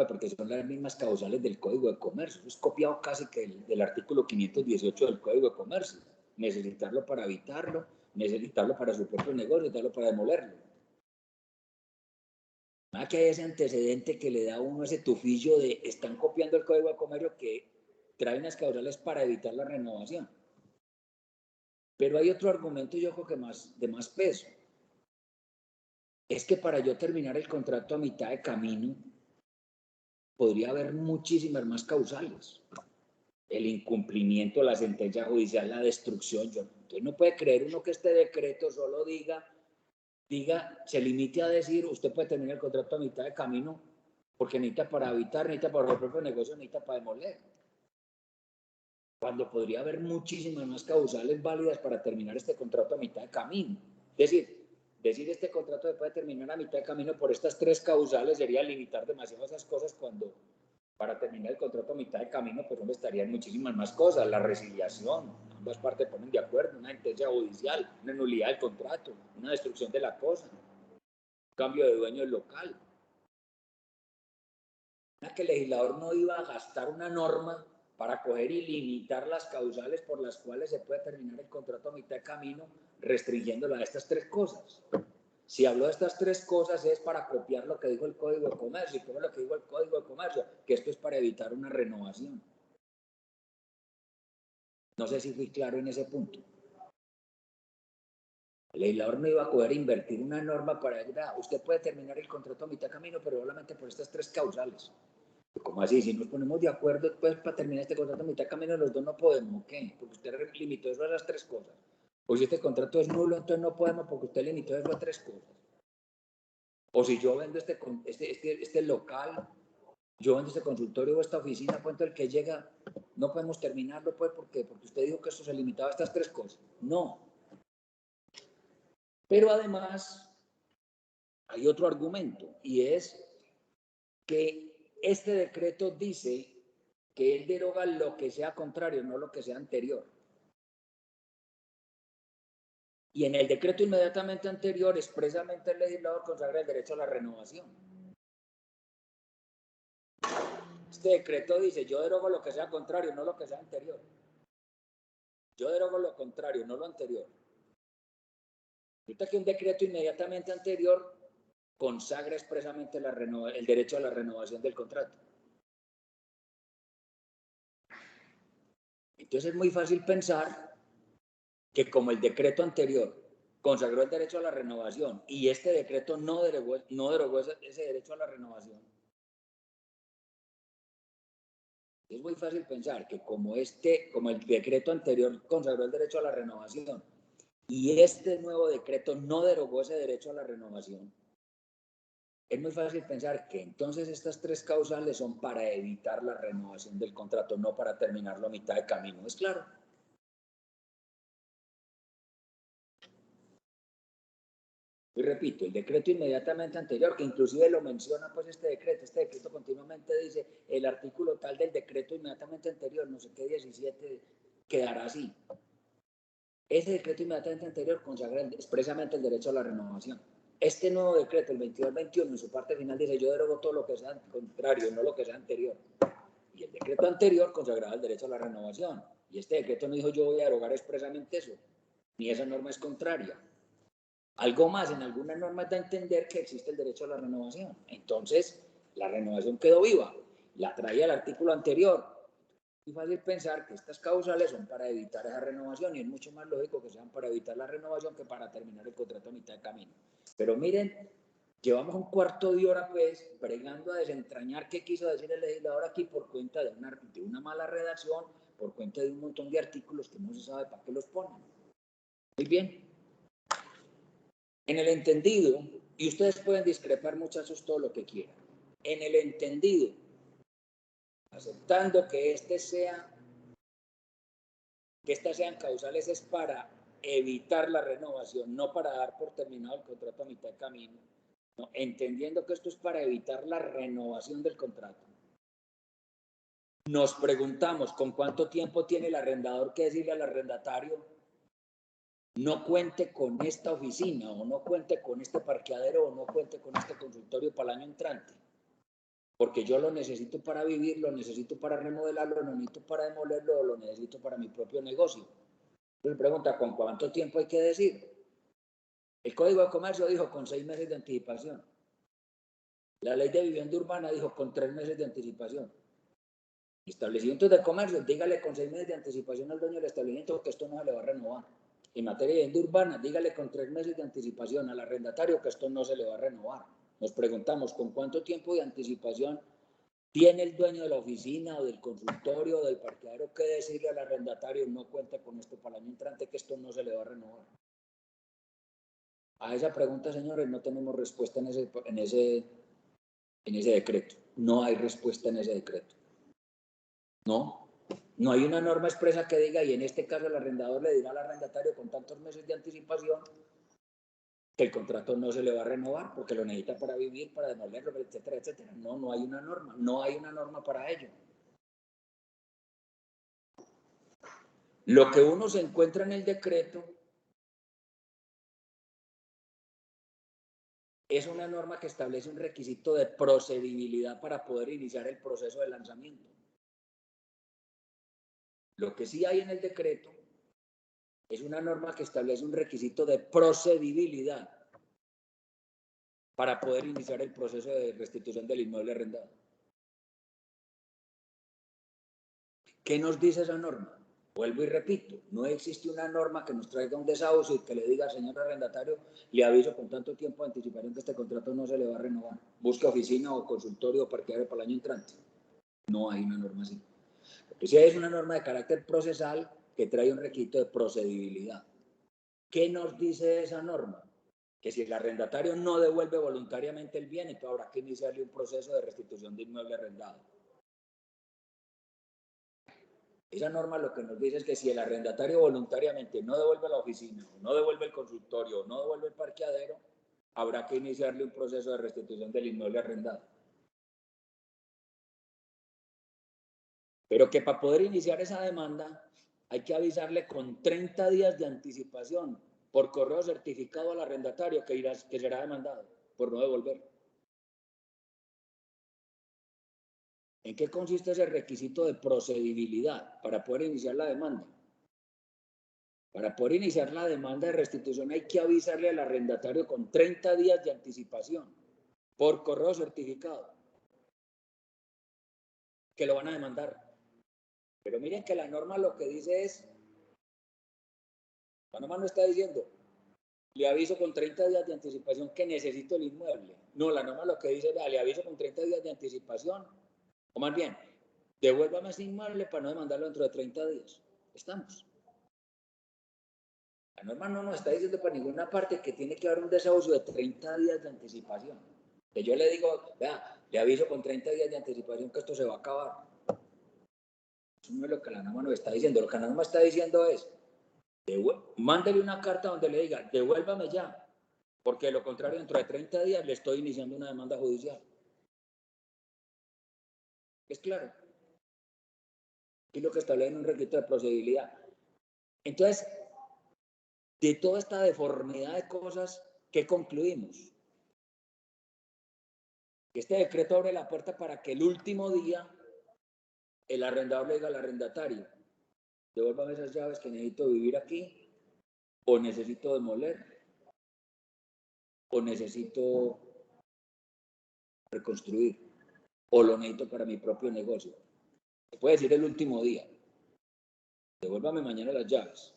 Speaker 1: Porque son las mismas causales del Código de Comercio. Es copiado casi que del artículo 518 del Código de Comercio. Necesitarlo para evitarlo, necesitarlo para su propio negocio, necesitarlo para demolerlo. Nada que hay ese antecedente que le da a uno ese tufillo de están copiando el Código de Comercio que trae unas causales para evitar la renovación. Pero hay otro argumento, yo creo que de más peso. Es que para yo terminar el contrato a mitad de camino, podría haber muchísimas más causales. El incumplimiento, la sentencia judicial, la destrucción. Entonces no puede creer uno que este decreto solo diga, se limite a decir, usted puede terminar el contrato a mitad de camino porque necesita para habitar, necesita para el propio negocio, necesita para demoler. Cuando podría haber muchísimas más causales válidas para terminar este contrato a mitad de camino. Es decir este contrato se puede terminar a mitad de camino por estas tres causales sería limitar demasiado esas cosas cuando Para terminar el contrato a mitad de camino, pues hombre, estarían muchísimas más cosas, la resiliación, ambas partes ponen de acuerdo, una sentencia judicial, una nulidad del contrato, una destrucción de la cosa, un cambio de dueño del local. Que el legislador no iba a gastar una norma para coger y limitar las causales por las cuales se puede terminar el contrato a mitad de camino, restringiéndolo a estas tres cosas. Si habló de estas tres cosas es para copiar lo que dijo el Código de Comercio, y todo lo que dijo el Código de Comercio, que esto es para evitar una renovación. No sé si fui claro en ese punto. El legislador no iba a poder invertir una norma para decir, usted puede terminar el contrato a mitad de camino, pero solamente por estas tres causales. ¿Cómo así? Si nos ponemos de acuerdo pues, para terminar este contrato a mitad de camino, los dos no podemos. ¿Qué? Porque usted limitó eso a las tres cosas. O si este contrato es nulo, entonces no podemos porque usted limitó eso a tres cosas. O si yo vendo este local, yo vendo este consultorio o esta oficina, cuento el que llega, no podemos terminarlo, pues, ¿por qué? Porque usted dijo que esto se limitaba a estas tres cosas. No. Pero además, hay otro argumento, y es que este decreto dice que él deroga lo que sea contrario, no lo que sea anterior. Y en el decreto inmediatamente anterior, expresamente el legislador consagra el derecho a la renovación. Este decreto dice, yo derogo lo que sea contrario, no lo que sea anterior. Yo derogo lo contrario, no lo anterior. Ahorita que un decreto inmediatamente anterior consagra expresamente el derecho a la renovación del contrato. Entonces es muy fácil pensar que como el decreto anterior consagró el derecho a la renovación y este decreto no derogó ese derecho a la renovación, es muy fácil pensar que como el decreto anterior consagró el derecho a la renovación y este nuevo decreto no derogó ese derecho a la renovación, es muy fácil pensar que entonces estas tres causales son para evitar la renovación del contrato, no para terminarlo a mitad de camino. ¿Es claro? Y repito, el decreto inmediatamente anterior, que inclusive lo menciona pues este decreto continuamente dice, el artículo tal del decreto inmediatamente anterior, no sé qué 17, quedará así. Ese decreto inmediatamente anterior consagra expresamente el derecho a la renovación. Este nuevo decreto, el 22-21, en su parte final dice, yo derogo todo lo que sea contrario, no lo que sea anterior. Y el decreto anterior consagraba el derecho a la renovación. Y este decreto no dijo, yo voy a derogar expresamente eso, ni esa norma es contraria. Algo más, en algunas normas da a entender que existe el derecho a la renovación. Entonces, la renovación quedó viva. La traía el artículo anterior. Es fácil pensar que estas causales son para evitar esa renovación y es mucho más lógico que sean para evitar la renovación que para terminar el contrato a mitad de camino. Pero miren, llevamos un cuarto de hora pues bregando a desentrañar qué quiso decir el legislador aquí por cuenta de una mala redacción, por cuenta de un montón de artículos que no se sabe para qué los ponen. Muy bien. En el entendido, y ustedes pueden discrepar muchachos todo lo que quieran, en el entendido, aceptando que estas sean causales es para evitar la renovación, no para dar por terminado el contrato a mitad de camino, no, entendiendo que esto es para evitar la renovación del contrato. Nos preguntamos con cuánto tiempo tiene el arrendador que decirle al arrendatario no cuente con esta oficina o no cuente con este parqueadero o no cuente con este consultorio para el año entrante. Porque yo lo necesito para vivir, lo necesito para remodelarlo, lo necesito para demolerlo, lo necesito para mi propio negocio. Entonces pregunta, ¿con cuánto tiempo hay que decir? El Código de Comercio dijo con 6 meses de anticipación. La Ley de Vivienda Urbana dijo con 3 meses de anticipación. Establecimientos de comercio, dígale con 6 meses de anticipación al dueño del establecimiento que esto no se le va a renovar. En materia de vivienda urbana, dígale con 3 meses de anticipación al arrendatario que esto no se le va a renovar. Nos preguntamos, ¿con cuánto tiempo de anticipación tiene el dueño de la oficina o del consultorio o del parqueadero que decirle al arrendatario no cuenta con esto para el año entrante que esto no se le va a renovar? A esa pregunta, señores, no tenemos respuesta en ese decreto. No hay respuesta en ese decreto. No hay una norma expresa que diga, y en este caso el arrendador le dirá al arrendatario con tantos meses de anticipación que el contrato no se le va a renovar porque lo necesita para vivir, para demolerlo, etcétera, etcétera. No, no hay una norma, no hay una norma para ello. Lo que uno se encuentra en el decreto es una norma que establece un requisito de procedibilidad para poder iniciar el proceso de lanzamiento. Lo que sí hay en el decreto es una norma que establece un requisito de procedibilidad para poder iniciar el proceso de restitución del inmueble arrendado. ¿Qué nos dice esa norma? Vuelvo y repito, no existe una norma que nos traiga un desahucio y que le diga al señor arrendatario, le aviso con tanto tiempo de anticipación que este contrato no se le va a renovar. Busque oficina o consultorio o parqueadero para el año entrante. No hay una norma así. Porque si es una norma de carácter procesal que trae un requisito de procedibilidad. ¿Qué nos dice esa norma? Que si el arrendatario no devuelve voluntariamente el bien, entonces habrá que iniciarle un proceso de restitución de inmueble arrendado. Esa norma lo que nos dice es que si el arrendatario voluntariamente no devuelve la oficina, no devuelve el consultorio, no devuelve el parqueadero, habrá que iniciarle un proceso de restitución del inmueble arrendado. Pero que para poder iniciar esa demanda hay que avisarle con 30 días de anticipación por correo certificado al arrendatario que será demandado por no devolver. ¿En qué consiste ese requisito de procedibilidad para poder iniciar la demanda? Para poder iniciar la demanda de restitución hay que avisarle al arrendatario con 30 días de anticipación por correo certificado que lo van a demandar. Pero miren que la norma lo que dice es, la norma no está diciendo, le aviso con 30 días de anticipación que necesito el inmueble. No, la norma lo que dice es, le aviso con 30 días de anticipación, o más bien, devuélvame ese inmueble para no demandarlo dentro de 30 días. Estamos. La norma no nos está diciendo para ninguna parte que tiene que haber un desahucio de 30 días de anticipación. Que yo le digo, vea, le aviso con 30 días de anticipación que esto se va a acabar. Eso no es lo que la norma nos está diciendo. Lo que la norma está diciendo es, mándele una carta donde le diga, devuélvame ya, porque de lo contrario, dentro de 30 días le estoy iniciando una demanda judicial. Es claro. Y lo que establece en un requisito de procedibilidad. Entonces, de toda esta deformidad de cosas, ¿qué concluimos? Que este decreto abre la puerta para que el último día el arrendador le diga al arrendatario, devuélvame esas llaves que necesito vivir aquí, o necesito demoler, o necesito reconstruir, o lo necesito para mi propio negocio. Se puede decir el último día, devuélvame mañana las llaves.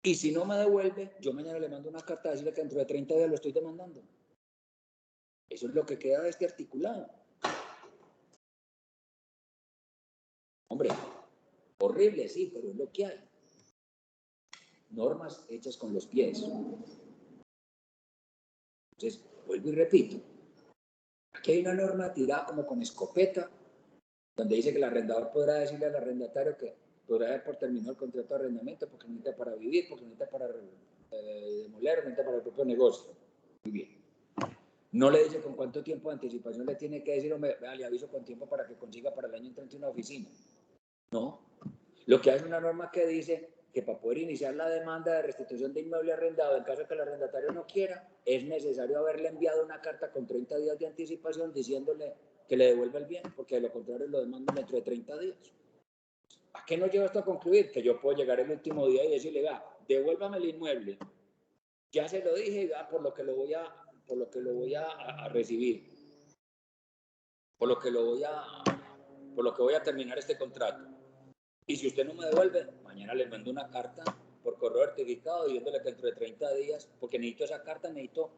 Speaker 1: Y si no me devuelve, yo mañana le mando una carta a decirle que dentro de 30 días lo estoy demandando. Eso es lo que queda de este articulado. Hombre, horrible, sí, pero es lo que hay. Normas hechas con los pies. Entonces, vuelvo y repito. Aquí hay una norma tirada como con escopeta, donde dice que el arrendador podrá decirle al arrendatario que podrá dar por terminado el contrato de arrendamiento porque necesita para vivir, porque necesita para demoler, necesita para el propio negocio. Muy bien. No le dice con cuánto tiempo de anticipación le tiene que decir, hombre, le aviso con tiempo para que consiga para el año entrante una oficina. No. Lo que hay es una norma que dice que para poder iniciar la demanda de restitución de inmueble arrendado, en caso de que el arrendatario no quiera, es necesario haberle enviado una carta con 30 días de anticipación diciéndole que le devuelva el bien, porque de lo contrario lo demandan dentro de 30 días. ¿A qué nos lleva esto a concluir? Que yo puedo llegar el último día y decirle, vea, devuélvame el inmueble. Ya se lo dije, vea, por lo que lo voy a recibir, por lo que voy a terminar este contrato. Y si usted no me devuelve, mañana les mando una carta por correo certificado diciéndole que dentro de 30 días, porque necesito esa carta, necesito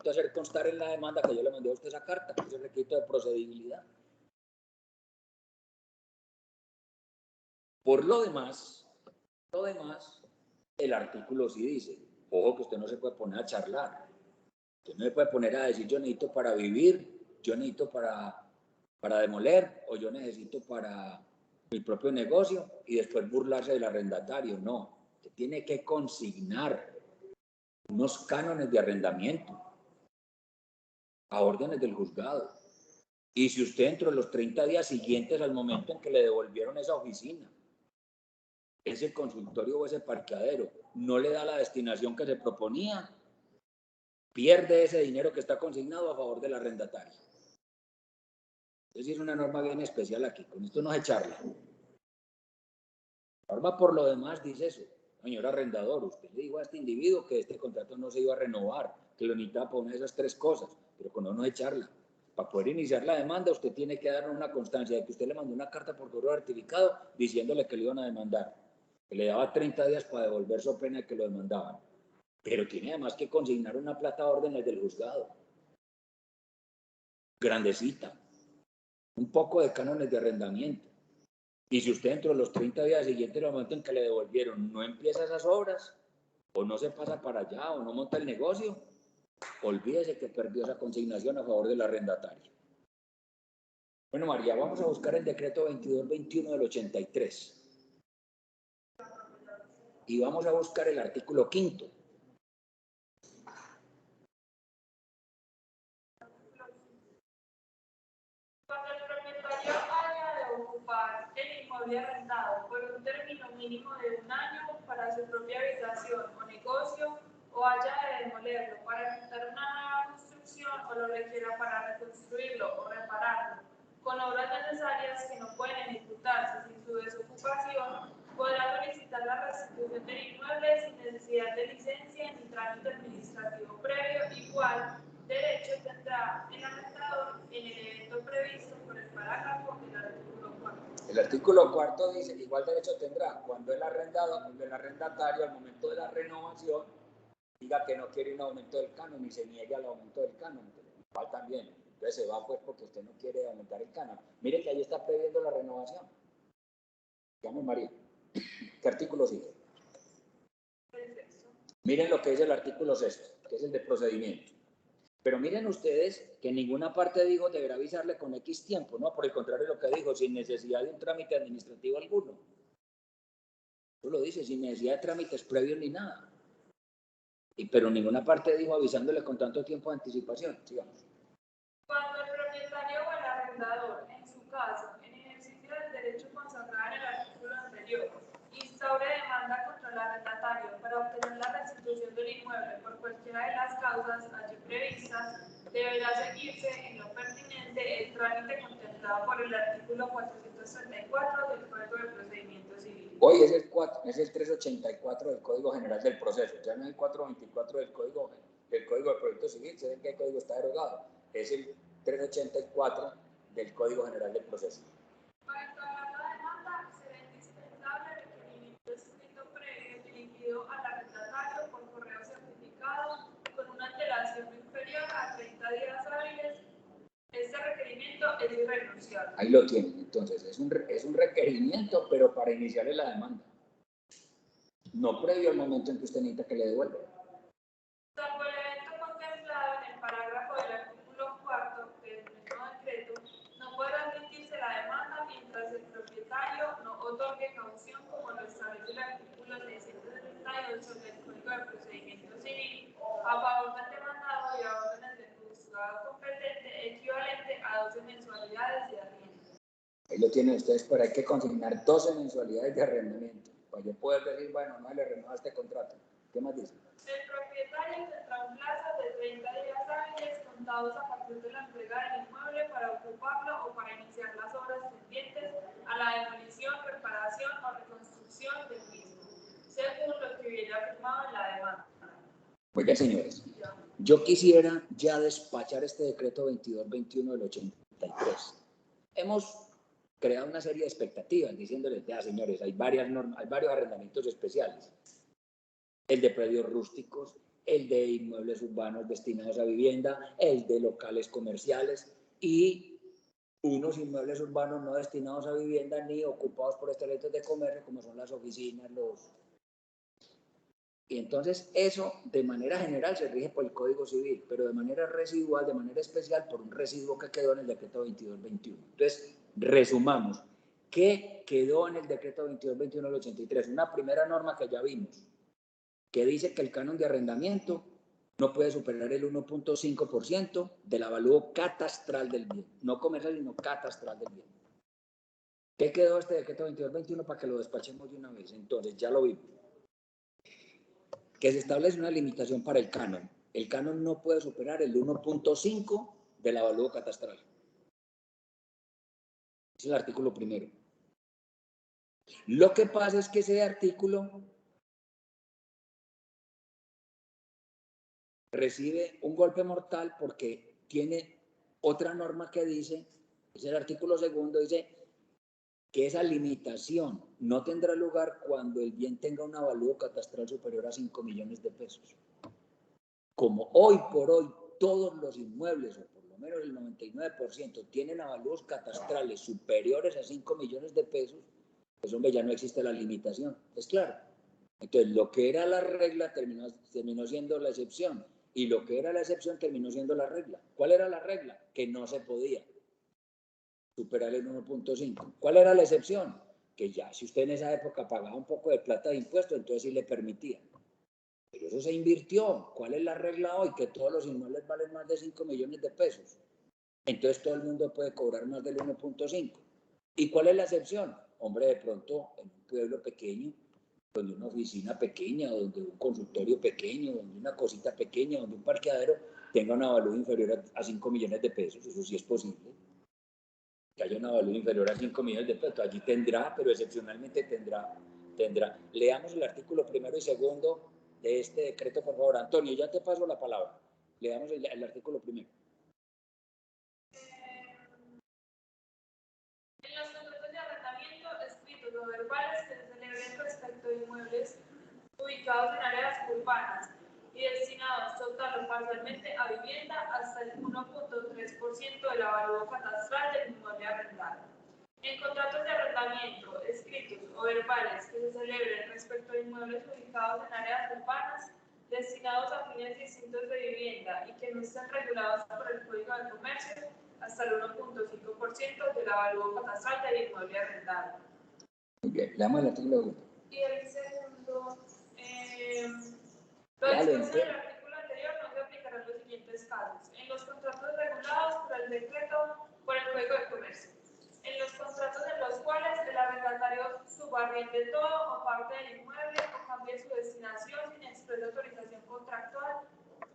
Speaker 1: hacer constar en la demanda que yo le mandé a usted esa carta, ese requisito de procedibilidad. Por lo demás, el artículo sí dice, ojo que usted no se puede poner a charlar, usted no se puede poner a decir yo necesito para vivir, yo necesito para demoler o yo necesito para mi propio negocio y después burlarse del arrendatario. No, usted tiene que consignar unos cánones de arrendamiento a órdenes del juzgado. Y si usted dentro de los 30 días siguientes al momento en que le devolvieron esa oficina, ese consultorio o ese parqueadero, no le da la destinación que se proponía, pierde ese dinero que está consignado a favor del arrendatario. Es decir, una norma bien especial aquí. Con esto no se charla. La norma por lo demás dice eso. Señor arrendador, usted le dijo a este individuo que este contrato no se iba a renovar, que lo necesitaba poner esas tres cosas, pero con eso no se charla. Para poder iniciar la demanda, usted tiene que dar una constancia de que usted le mandó una carta por correo certificado diciéndole que le iban a demandar, que le daba 30 días para devolver su pena de que lo demandaban. Pero tiene además que consignar una plata a órdenes del juzgado. Grandecita. Un poco de cánones de arrendamiento. Y si usted dentro de los 30 días siguientes, al momento en que le devolvieron, no empieza esas obras, o no se pasa para allá, o no monta el negocio, olvídese que perdió esa consignación a favor del arrendatario. Bueno, María, vamos a buscar el decreto 2221 del 83. Y vamos a buscar el artículo 5º.
Speaker 2: Cuando el propietario haya de ocupar el inmueble arrendado por un término mínimo de 1 año para su propia habitación o negocio, o haya de demolerlo para ejecutar una nueva construcción o lo requiera para reconstruirlo o repararlo, con obras necesarias que no pueden ejecutarse sin su desocupación, podrá solicitar la restitución del inmueble sin necesidad de licencia ni trámite administrativo previo. Igual derecho tendrá el arrendador en el evento previsto por el parágrafo del artículo 4.
Speaker 1: El artículo 4 dice, igual derecho tendrá cuando el arrendatario al momento de la renovación diga que no quiere un aumento del canon y se niegue al aumento del canon. Igual también. Entonces se va pues porque usted no quiere aumentar el canon. Mire que ahí está previendo la renovación. Llame María. ¿Qué artículo sigue? Miren lo que dice el artículo 6, que es el de procedimiento. Pero miren ustedes que en ninguna parte dijo deberá avisarle con X tiempo, ¿no? Por el contrario, lo que dijo, sin necesidad de un trámite administrativo alguno. Eso lo dice, sin necesidad de trámites previos ni nada. Pero en ninguna parte dijo avisándole con tanto tiempo de anticipación. Sigamos.
Speaker 2: Cuando el propietario o el arrendador, en su caso, en ejercicio del derecho consagrado en el artículo anterior, instaure demanda contra el arrendatario para obtener la restitución del inmueble por cualquiera de las causas allí previstas, deberá seguirse en lo pertinente el trámite contemplado por el artículo 434 del Código de Procedimiento Civil.
Speaker 1: Hoy es el 384 del Código General del Proceso, ya no es el 424 del Código de Proyecto Civil, se ve que el código está derogado, es el 384 del Código General del Proceso.
Speaker 2: Para instaurar la demanda será indispensable el requerimiento escrito previo dirigido al arrendatario por correo certificado con una antelación inferior a 30 días hábiles. Este requerimiento es irrenunciable.
Speaker 1: Ahí lo tienen, entonces es un requerimiento, pero para iniciarle la demanda, no previo al momento en que usted necesita que le devuelva.
Speaker 2: Salvo el evento contemplado en el parágrafo del artículo 4 del mismo decreto, no podrá admitirse la demanda mientras el propietario no otorgue caución como lo establece el artículo 678 del Código de Procedimiento Civil a favor del demandado y a órdenes del juzgado competente equivalente a 12 mensualidades de arriendo.
Speaker 1: Ahí lo tienen ustedes, pero hay que consignar 12 mensualidades de arrendamiento para yo poder decir, bueno, no le renueva este contrato. ¿Qué más dice?
Speaker 2: El propietario tendrá un plazo de 30 días hábiles contados a partir de la entrega del inmueble para ocuparlo o para iniciar las obras pendientes a la demolición, reparación o reconstrucción del mismo, según lo que hubiera afirmado en la demanda.
Speaker 1: Oiga, señores, yo quisiera ya despachar este decreto 2221 del 83. Hemos creado una serie de expectativas diciéndoles, ya señores, hay varias normas, hay varios arrendamientos especiales. El de predios rústicos, el de inmuebles urbanos destinados a vivienda, el de locales comerciales y unos inmuebles urbanos no destinados a vivienda ni ocupados por establecimientos de comercio como son las oficinas, Y entonces eso de manera general se rige por el Código Civil, pero de manera residual, de manera especial por un residuo que quedó en el decreto 2221. Entonces, resumamos. ¿Qué quedó en el decreto 2221 del 83? Una primera norma que ya vimos, que dice que el canon de arrendamiento no puede superar el 1.5% del avalúo catastral del bien, no comercial, sino catastral del bien. ¿Qué quedó este decreto 2221 para que lo despachemos de una vez? Entonces, ya lo vimos. Que se establece una limitación para el canon. El canon no puede superar el 1.5 del avalúo catastral. Es el artículo primero. Lo que pasa es que ese artículo recibe un golpe mortal porque tiene otra norma que dice, es el artículo segundo, dice que esa limitación no tendrá lugar cuando el bien tenga un avalúo catastral superior a 5 millones de pesos. Como hoy por hoy todos los inmuebles, o por lo menos el 99%, tienen avalúos catastrales superiores a 5 millones de pesos, pues hombre, ya no existe la limitación, es claro. Entonces, lo que era la regla terminó siendo la excepción, y lo que era la excepción terminó siendo la regla. ¿Cuál era la regla? Que no se podía superar el 1.5. ¿Cuál era la excepción? Que ya, si usted en esa época pagaba un poco de plata de impuestos, entonces sí le permitía. Pero eso se invirtió. ¿Cuál es la regla hoy? Que todos los inmuebles valen más de 5 millones de pesos. Entonces todo el mundo puede cobrar más del 1.5. ¿Y cuál es la excepción? Hombre, de pronto en un pueblo pequeño, donde una oficina pequeña, donde un consultorio pequeño, donde una cosita pequeña, donde un parqueadero tenga un avalúo inferior a 5 millones de pesos. Eso sí es posible. Que haya un avalúo inferior a 5 millones de pesos. Allí tendrá, pero excepcionalmente tendrá. Leamos el artículo primero y segundo de este decreto, por favor. Antonio, ya te paso la palabra. Leamos el artículo primero.
Speaker 2: En los contratos de arrendamiento escritos o verbales que se celebren respecto de inmuebles ubicados en áreas urbanas y destinados total o parcialmente a vivienda hasta el 1.3% del avalúo catastral del inmueble arrendado. En contratos de arrendamiento escritos o verbales que se celebren respecto de inmuebles ubicados en áreas urbanas destinados a fines distintos de vivienda y que no estén regulados por el Código de Comercio hasta el 1.5% del avalúo catastral del inmueble arrendado.
Speaker 1: Muy bien, leamos el artículo 1.
Speaker 2: Y el segundo, lo dispuesto en el artículo anterior no se aplicarán los siguientes casos. En los contratos regulados por el decreto por el Código de Comercio. En los contratos en los cuales el arrendatario subarriende todo o parte del inmueble o cambie su destinación sin expresa autorización contractual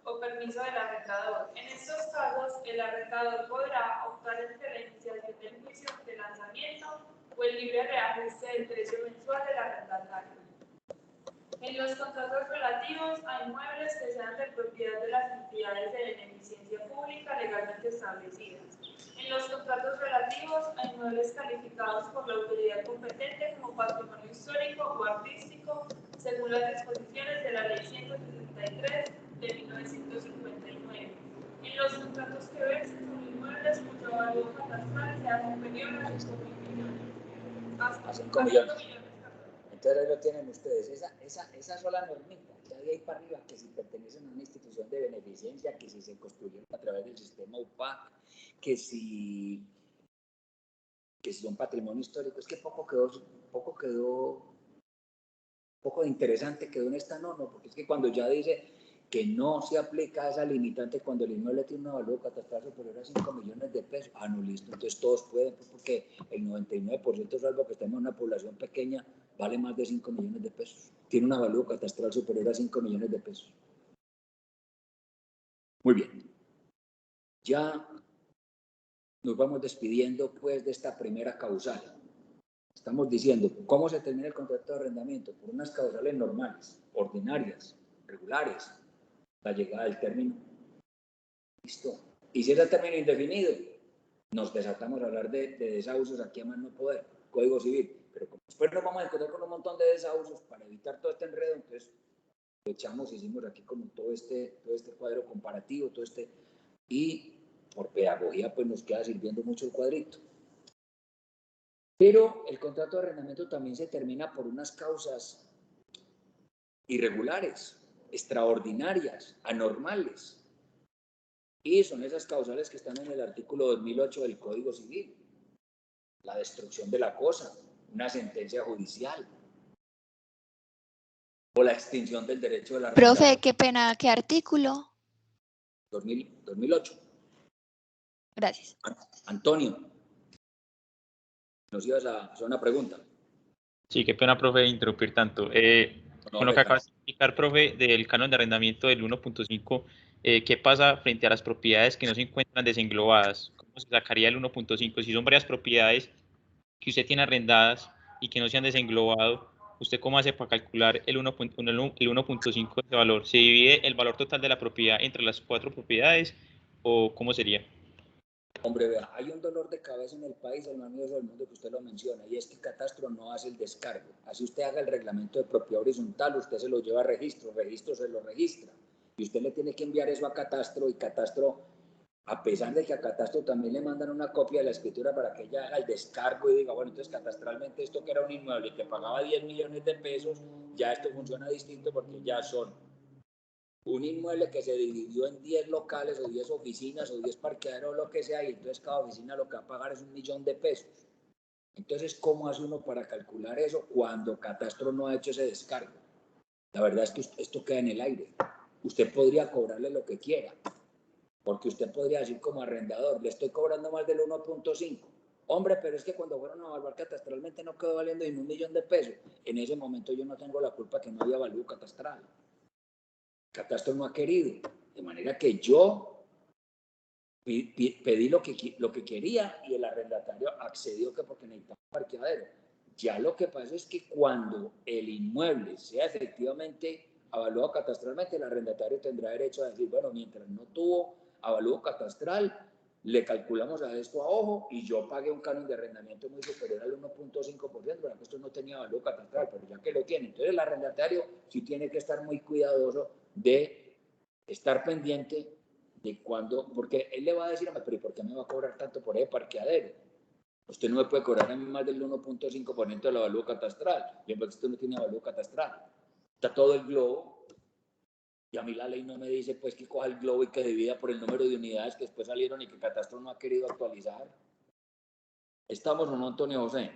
Speaker 2: o permiso del arrendador. En estos casos, el arrendador podrá optar entre la iniciación del juicio de lanzamiento o el libre reajuste del precio mensual del arrendatario. En los contratos relativos a inmuebles que sean de propiedad de las entidades de beneficencia pública legalmente establecidas. En los contratos relativos a inmuebles calificados por la autoridad competente como patrimonio histórico o artístico, según las disposiciones de la Ley 163 de 1959. En los contratos que versen sobre inmuebles cuyo valor catastral sea superior a 5 millones. Hasta 5 millones.
Speaker 1: Entonces ahí lo tienen ustedes, esa sola normita, ya de ahí para arriba, que si pertenecen a una institución de beneficencia, que si se construyeron a través del sistema UPAC, que si son patrimonio histórico, es que poco de interesante quedó en esta norma, porque es que cuando ya dice que no se aplica esa limitante cuando el inmueble tiene un avalúo catastral superior a 5 millones de pesos, no listo, entonces todos pueden, porque el 99%, salvo que estemos en una población pequeña, vale más de 5 millones de pesos, tiene un avalúo catastral superior a 5 millones de pesos. Muy bien, ya nos vamos despidiendo pues de esta primera causal. Estamos diciendo, ¿cómo se termina el contrato de arrendamiento? Por unas causales normales, ordinarias, regulares, la llegada del término. Listo. Y si es el término indefinido, nos desatamos a hablar de desahucios aquí a más no poder, Código Civil. Pero como después nos vamos a encontrar con un montón de desahucios para evitar todo este enredo, entonces hicimos aquí como todo este cuadro comparativo, y por pedagogía pues nos queda sirviendo mucho el cuadrito. Pero el contrato de arrendamiento también se termina por unas causas irregulares, extraordinarias, anormales. Y son esas causales que están en el artículo 2008 del Código Civil. La destrucción de la cosa, una sentencia judicial, o la extinción del derecho de la
Speaker 4: Profe, qué pena, ¿qué artículo?
Speaker 1: 2008.
Speaker 4: Gracias.
Speaker 1: Antonio, nos ibas a hacer una pregunta.
Speaker 3: Sí, qué pena, profe, interrumpir tanto.
Speaker 1: No,
Speaker 3: Con lo que acabas de explicar, profe, del canon de arrendamiento del 1.5, ¿qué pasa frente a las propiedades que no se encuentran desenglobadas? ¿Cómo se sacaría el 1.5? Si son varias propiedades que usted tiene arrendadas y que no se han desenglobado, ¿usted cómo hace para calcular el 1.5 de ese valor? ¿Se divide el valor total de la propiedad entre las 4 propiedades o cómo sería?
Speaker 1: Hombre, vea, hay un dolor de cabeza en el país, el más miedoso del mundo, que usted lo menciona, y es que Catastro no hace el descargo. Así usted haga el reglamento de propiedad horizontal, usted se lo lleva a registro se lo registra, y usted le tiene que enviar eso a Catastro, y Catastro, a pesar de que a Catastro también le mandan una copia de la escritura para que ella haga el descargo y diga, bueno, entonces catastralmente esto que era un inmueble y que pagaba 10 millones de pesos, ya esto funciona distinto porque ya son un inmueble que se dividió en 10 locales o 10 oficinas o 10 parqueaderos o lo que sea, y entonces cada oficina lo que va a pagar es 1 millón de pesos. Entonces, ¿cómo hace uno para calcular eso cuando Catastro no ha hecho ese descargo? La verdad es que esto queda en el aire. Usted podría cobrarle lo que quiera, porque usted podría decir como arrendador, le estoy cobrando más del 1.5. Hombre, pero es que cuando fueron a evaluar catastralmente no quedó valiendo ni 1 millón de pesos. En ese momento yo no tengo la culpa que no había valor catastral. Catastro no ha querido, de manera que yo pedí lo que quería y el arrendatario accedió que porque necesitaba un parqueadero. Ya lo que pasa es que cuando el inmueble sea efectivamente avalúo catastralmente, el arrendatario tendrá derecho a decir, bueno, mientras no tuvo avalúo catastral, le calculamos a esto a ojo y yo pagué un canon de arrendamiento muy superior al 1.5%, porque esto no tenía avalúo catastral, pero ya que lo tiene. Entonces el arrendatario sí tiene que estar muy cuidadoso de estar pendiente de cuándo, porque él le va a decir, pero ¿y por qué me va a cobrar tanto por ese parqueadero? Usted no me puede cobrar a mí más del 1.5% del avalúo catastral, y en esto no tiene avalúo catastral. Está todo el globo, y a mí la ley no me dice pues que coja el globo y que divida por el número de unidades que después salieron y que Catastro no ha querido actualizar. ¿Estamos o no, Antonio José?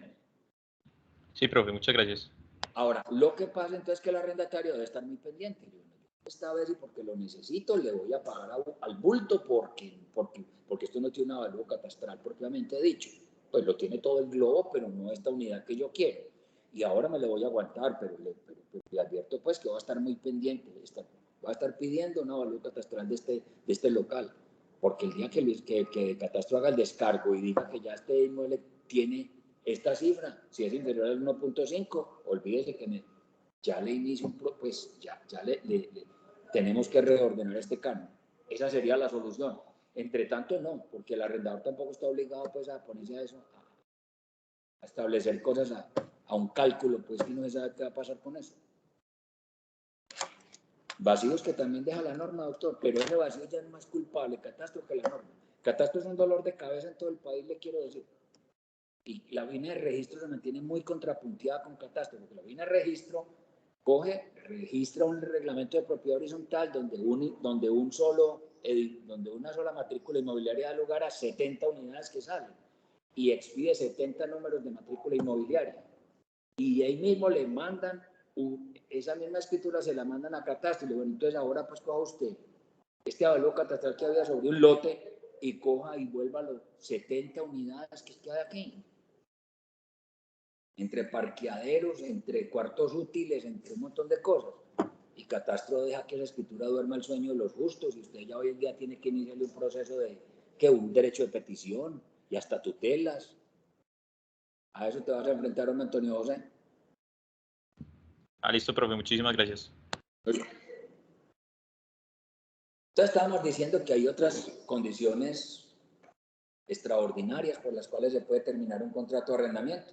Speaker 3: Sí, profe, muchas gracias.
Speaker 1: Ahora, lo que pasa entonces es que el arrendatario debe estar muy pendiente. Esta vez y porque lo necesito le voy a pagar al bulto porque esto no tiene un avalúo catastral propiamente dicho. Pues lo tiene todo el globo, pero no esta unidad que yo quiero. Y ahora me le voy a aguantar, pero le advierto pues que va a estar muy pendiente. Va a estar pidiendo un avalúo catastral de este local. Porque el día que Catastro haga el descargo y diga que ya este inmueble tiene esta cifra, si es inferior al 1.5, olvídese que ya le inicio pues ya tenemos que reordenar este canon. Esa sería la solución. Entre tanto, no, porque el arrendador tampoco está obligado pues a ponerse a eso, a establecer cosas, a un cálculo, pues que no se sabe qué va a pasar con eso. Vacíos que también deja la norma, doctor, pero ese vacío ya es más culpable Catastro que la norma. Catastro es un dolor de cabeza en todo el país, le quiero decir. Y la vaina de registro se mantiene muy contrapunteada con Catastro, porque la vaina de registro registra un reglamento de propiedad horizontal donde una sola matrícula inmobiliaria da lugar a 70 unidades que salen y expide 70 números de matrícula inmobiliaria. Y ahí mismo le mandan, esa misma escritura se la mandan a Catastro y le digo, entonces ahora pues coja usted este avalúo catastral que había sobre un lote y coja y vuelva a los 70 unidades que hay aquí. Entre parqueaderos, entre cuartos útiles, entre un montón de cosas. Y Catastro deja que esa escritura duerma el sueño de los justos y usted ya hoy en día tiene que iniciarle un proceso de un derecho de petición y hasta tutelas. A eso te vas a enfrentar, hombre, Antonio José.
Speaker 3: Listo, profe, muchísimas gracias.
Speaker 1: Entonces estábamos diciendo que hay otras condiciones extraordinarias por las cuales se puede terminar un contrato de arrendamiento.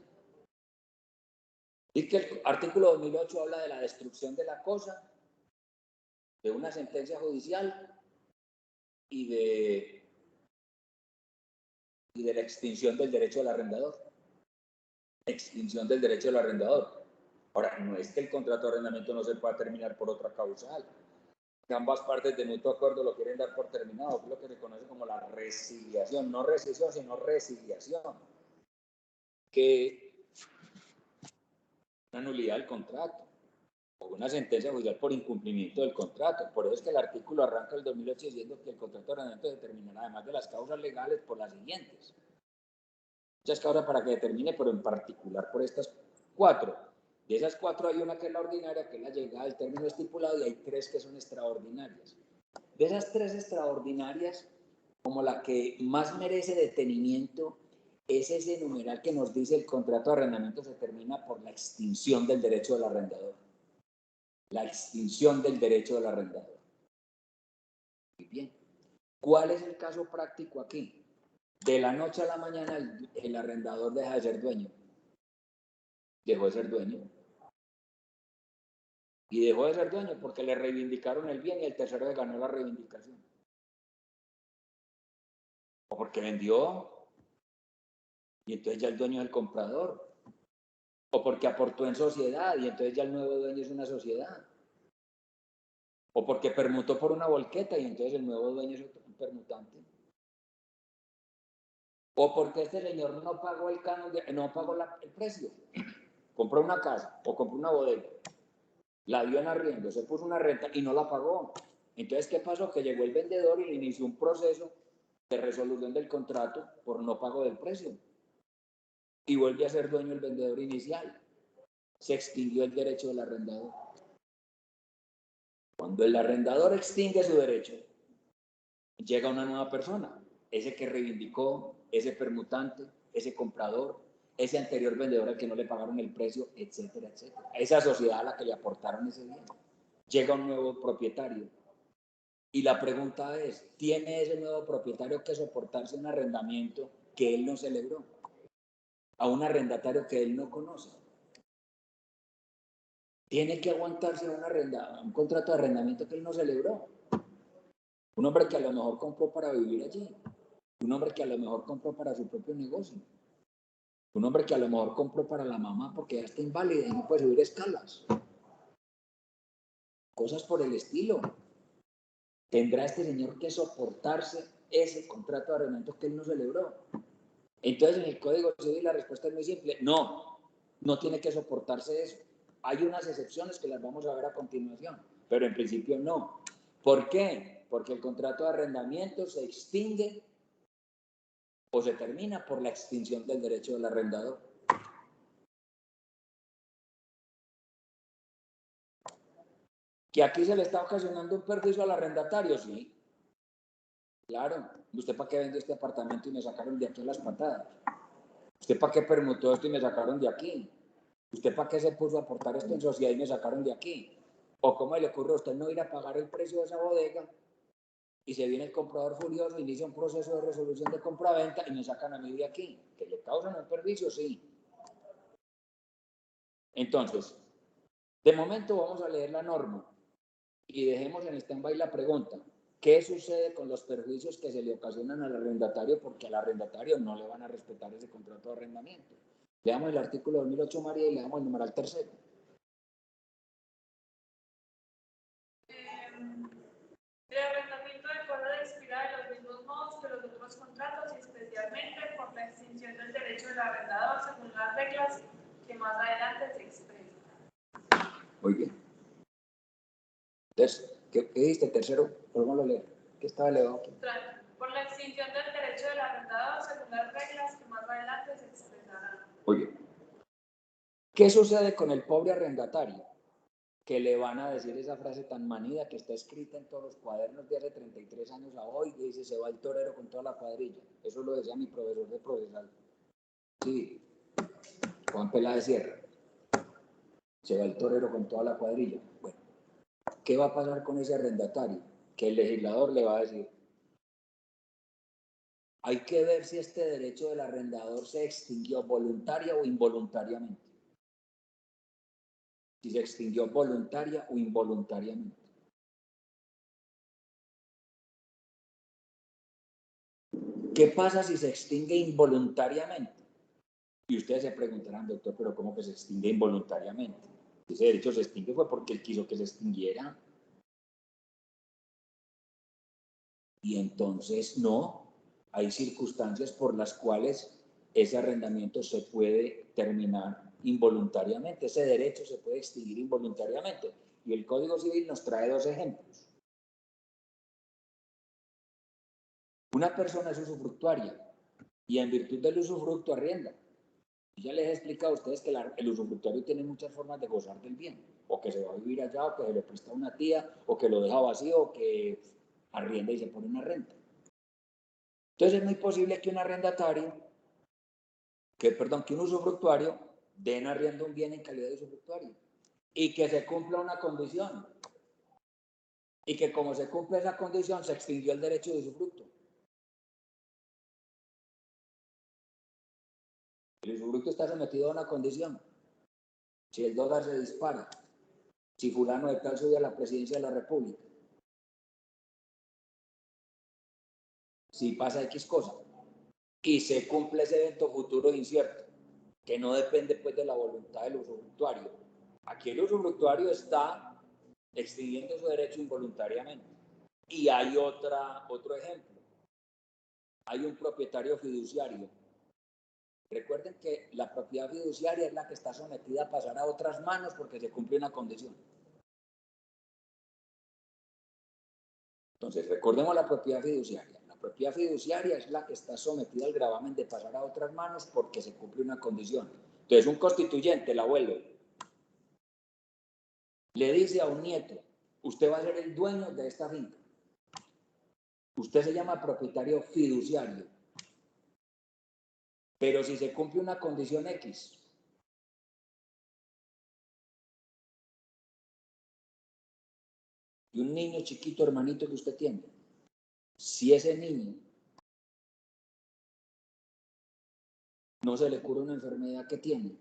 Speaker 1: Y que el artículo 2008 habla de la destrucción de la cosa, de una sentencia judicial y de la extinción del derecho del arrendador. Extinción del derecho del arrendador. Ahora, no es que el contrato de arrendamiento no se pueda terminar por otra causal. Que ambas partes de mutuo acuerdo lo quieren dar por terminado, es lo que se conoce como la resiliación, no rescisión, sino resiliación, que es una nulidad del contrato. o una sentencia judicial por incumplimiento del contrato. Por eso es que el artículo arranca el 2008 diciendo que el contrato de arrendamiento determinará, además de las causas legales, por las siguientes. Muchas causas para que determine, pero en particular por estas 4. De esas 4 hay una que es la ordinaria, que es la llegada del término estipulado, y hay 3 que son extraordinarias. De esas 3 extraordinarias, como la que más merece detenimiento, es ese numeral que nos dice el contrato de arrendamiento se termina por la extinción del derecho del arrendador. La extinción del derecho del arrendador. Muy bien. ¿Cuál es el caso práctico aquí? De la noche a la mañana el arrendador deja de ser dueño. Dejó de ser dueño. Y dejó de ser dueño porque le reivindicaron el bien y el tercero le ganó la reivindicación. O porque vendió y entonces ya el dueño es el comprador. O porque aportó en sociedad y entonces ya el nuevo dueño es una sociedad. O porque permutó por una volqueta y entonces el nuevo dueño es un permutante. O porque este señor no pagó el canon, no pagó el precio. Compró una casa o compró una bodega. La dio en arriendo, se puso una renta y no la pagó. Entonces, ¿qué pasó? Que llegó el vendedor y le inició un proceso de resolución del contrato por no pago del precio. Y vuelve a ser dueño el vendedor inicial. Se extinguió el derecho del arrendador. Cuando el arrendador extingue su derecho, llega una nueva persona. Ese que reivindicó, ese permutante, ese comprador, ese anterior vendedor al que no le pagaron el precio, etcétera, etcétera. Esa sociedad a la que le aportaron ese bien. Llega un nuevo propietario. Y la pregunta es, ¿tiene ese nuevo propietario que soportarse un arrendamiento que él no celebró? A un arrendatario que él no conoce. Tiene que aguantarse un contrato de arrendamiento que él no celebró. Un hombre que a lo mejor compró para vivir allí. Un hombre que a lo mejor compró para su propio negocio. Un hombre que a lo mejor compró para la mamá porque ya está inválida y no puede subir escalas. Cosas por el estilo. Tendrá este señor que soportarse ese contrato de arrendamiento que él no celebró. Entonces, en el Código Civil la respuesta es muy simple. No, no tiene que soportarse eso. Hay unas excepciones que las vamos a ver a continuación, pero en principio no. ¿Por qué? Porque el contrato de arrendamiento se extingue o se termina por la extinción del derecho del arrendador. ¿Que aquí se le está ocasionando un perjuicio al arrendatario? Sí. Claro. ¿Usted para qué vendió este apartamento y me sacaron de aquí a las patadas? ¿Usted para qué permutó esto y me sacaron de aquí? ¿Usted para qué se puso a aportar esto en sociedad y me sacaron de aquí? ¿O cómo le ocurre a usted no ir a pagar el precio de esa bodega y se viene el comprador furioso, inicia un proceso de resolución de compraventa y me sacan a mí de aquí? ¿Que le causan un perjuicio? Sí. Entonces, de momento vamos a leer la norma y dejemos en stand-by la pregunta. ¿Qué sucede con los perjuicios que se le ocasionan al arrendatario? Porque al arrendatario no le van a respetar ese contrato de arrendamiento. Leamos el artículo 2008, María, y leamos el numeral tercero.
Speaker 2: El arrendamiento decorre de expirar de los mismos modos que los otros contratos y especialmente por la extinción del derecho del arrendador según las reglas que más adelante se expresan.
Speaker 1: Muy bien. Entonces, ¿qué dijiste? Tercero, volvamos a leer. ¿Qué estaba elevado aquí?
Speaker 2: Por la extinción del derecho del arrendador según las reglas que más adelante se expresarán.
Speaker 1: Muy bien. ¿Qué sucede con el pobre arrendatario? Que le van a decir esa frase tan manida que está escrita en todos los cuadernos de hace 33 años a hoy, que dice, se va el torero con toda la cuadrilla. Eso lo decía mi profesor de procesal. Sí, Juan Peláez Sierra. Se va el torero con toda la cuadrilla. Bueno, ¿qué va a pasar con ese arrendatario? Que el legislador le va a decir, hay que ver si este derecho del arrendador se extinguió voluntaria o involuntariamente. Si se extinguió voluntaria o involuntariamente. ¿Qué pasa si se extingue involuntariamente? Y ustedes se preguntarán, doctor, pero ¿cómo que se extingue involuntariamente? Ese derecho se extingue fue porque él quiso que se extinguiera. Y entonces no, hay circunstancias por las cuales ese arrendamiento se puede terminar involuntariamente. Ese derecho se puede extinguir involuntariamente. Y el Código Civil nos trae dos ejemplos. Una persona es usufructuaria y en virtud del usufructo arrienda. Ya les he explicado a ustedes que el usufructuario tiene muchas formas de gozar del bien, o que se va a vivir allá, o que se lo presta a una tía, o que lo deja vacío, o que arrienda y se pone una renta. Entonces es muy posible que un arrendatario, que un usufructuario dé en arriendo un bien en calidad de usufructuario y que se cumpla una condición y que como se cumple esa condición se extinguió el derecho de usufructo. El usufructo está sometido a una condición. Si el dólar se dispara, si fulano de tal sube a la presidencia de la República, si pasa X cosa y se cumple ese evento futuro incierto, que no depende pues de la voluntad del usufructuario. Aquí el usufructuario está extinguiendo su derecho involuntariamente. Y hay otro ejemplo. Hay un propietario fiduciario. Recuerden que la propiedad fiduciaria es la que está sometida a pasar a otras manos porque se cumple una condición. Entonces, recordemos la propiedad fiduciaria. La propiedad fiduciaria es la que está sometida al gravamen de pasar a otras manos porque se cumple una condición. Entonces, un constituyente, el abuelo, le dice a un nieto, usted va a ser el dueño de esta finca. Usted se llama propietario fiduciario. Pero si se cumple una condición X, y un niño chiquito, hermanito que usted tiene, si ese niño no se le cura una enfermedad que tiene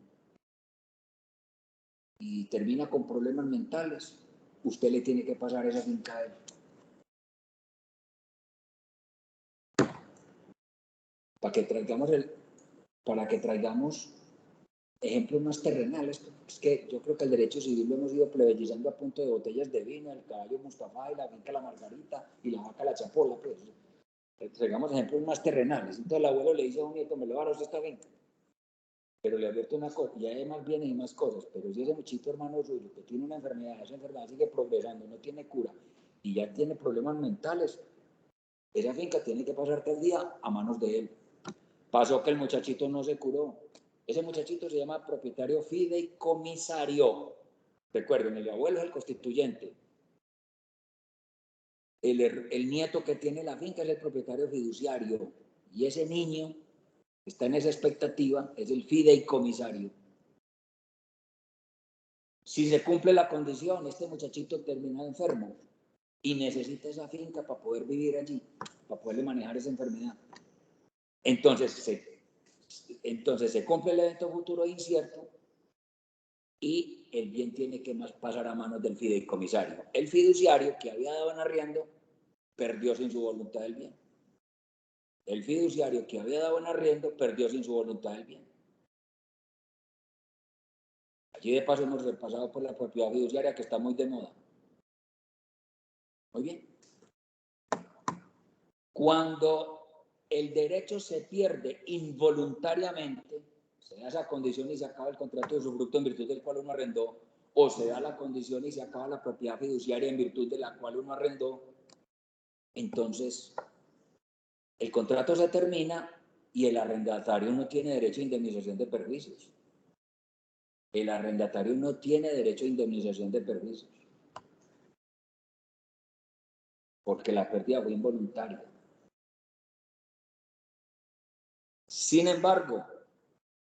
Speaker 1: y termina con problemas mentales, usted le tiene que pasar esa finca a él. Para que traigamos ejemplos más terrenales. Es que yo creo que el derecho civil lo hemos ido plebeyizando a punto de botellas de vino, el caballo Mustafa y la finca La Margarita y la vaca La Chapola, pues. Traigamos ejemplos más terrenales. Entonces el abuelo le dice a un nieto, me lo va a dar usted esta finca. Pero le advierto una cosa, y hay más bienes y más cosas, pero si ese muchito hermano suyo que tiene una enfermedad, esa enfermedad sigue progresando, no tiene cura y ya tiene problemas mentales, esa finca tiene que pasar todo el día a manos de él. Pasó que el muchachito no se curó. Ese muchachito se llama propietario fideicomisario. Recuerden, el abuelo es el constituyente. El nieto que tiene la finca es el propietario fiduciario. Y ese niño que está en esa expectativa es el fideicomisario. Si se cumple la condición, este muchachito termina enfermo y necesita esa finca para poder vivir allí, para poderle manejar esa enfermedad. Entonces se cumple el evento futuro incierto y el bien tiene que pasar a manos del fideicomisario. El fiduciario que había dado en arriendo perdió sin su voluntad el bien. El fiduciario que había dado en arriendo perdió sin su voluntad el bien. Allí de paso hemos repasado por la propiedad fiduciaria que está muy de moda. Muy bien. Cuando el derecho se pierde involuntariamente, se da esa condición y se acaba el contrato de usufructo en virtud del cual uno arrendó, o se da la condición y se acaba la propiedad fiduciaria en virtud de la cual uno arrendó, entonces el contrato se termina y el arrendatario no tiene derecho a indemnización de perjuicios. El arrendatario no tiene derecho a indemnización de perjuicios porque la pérdida fue involuntaria. Sin embargo,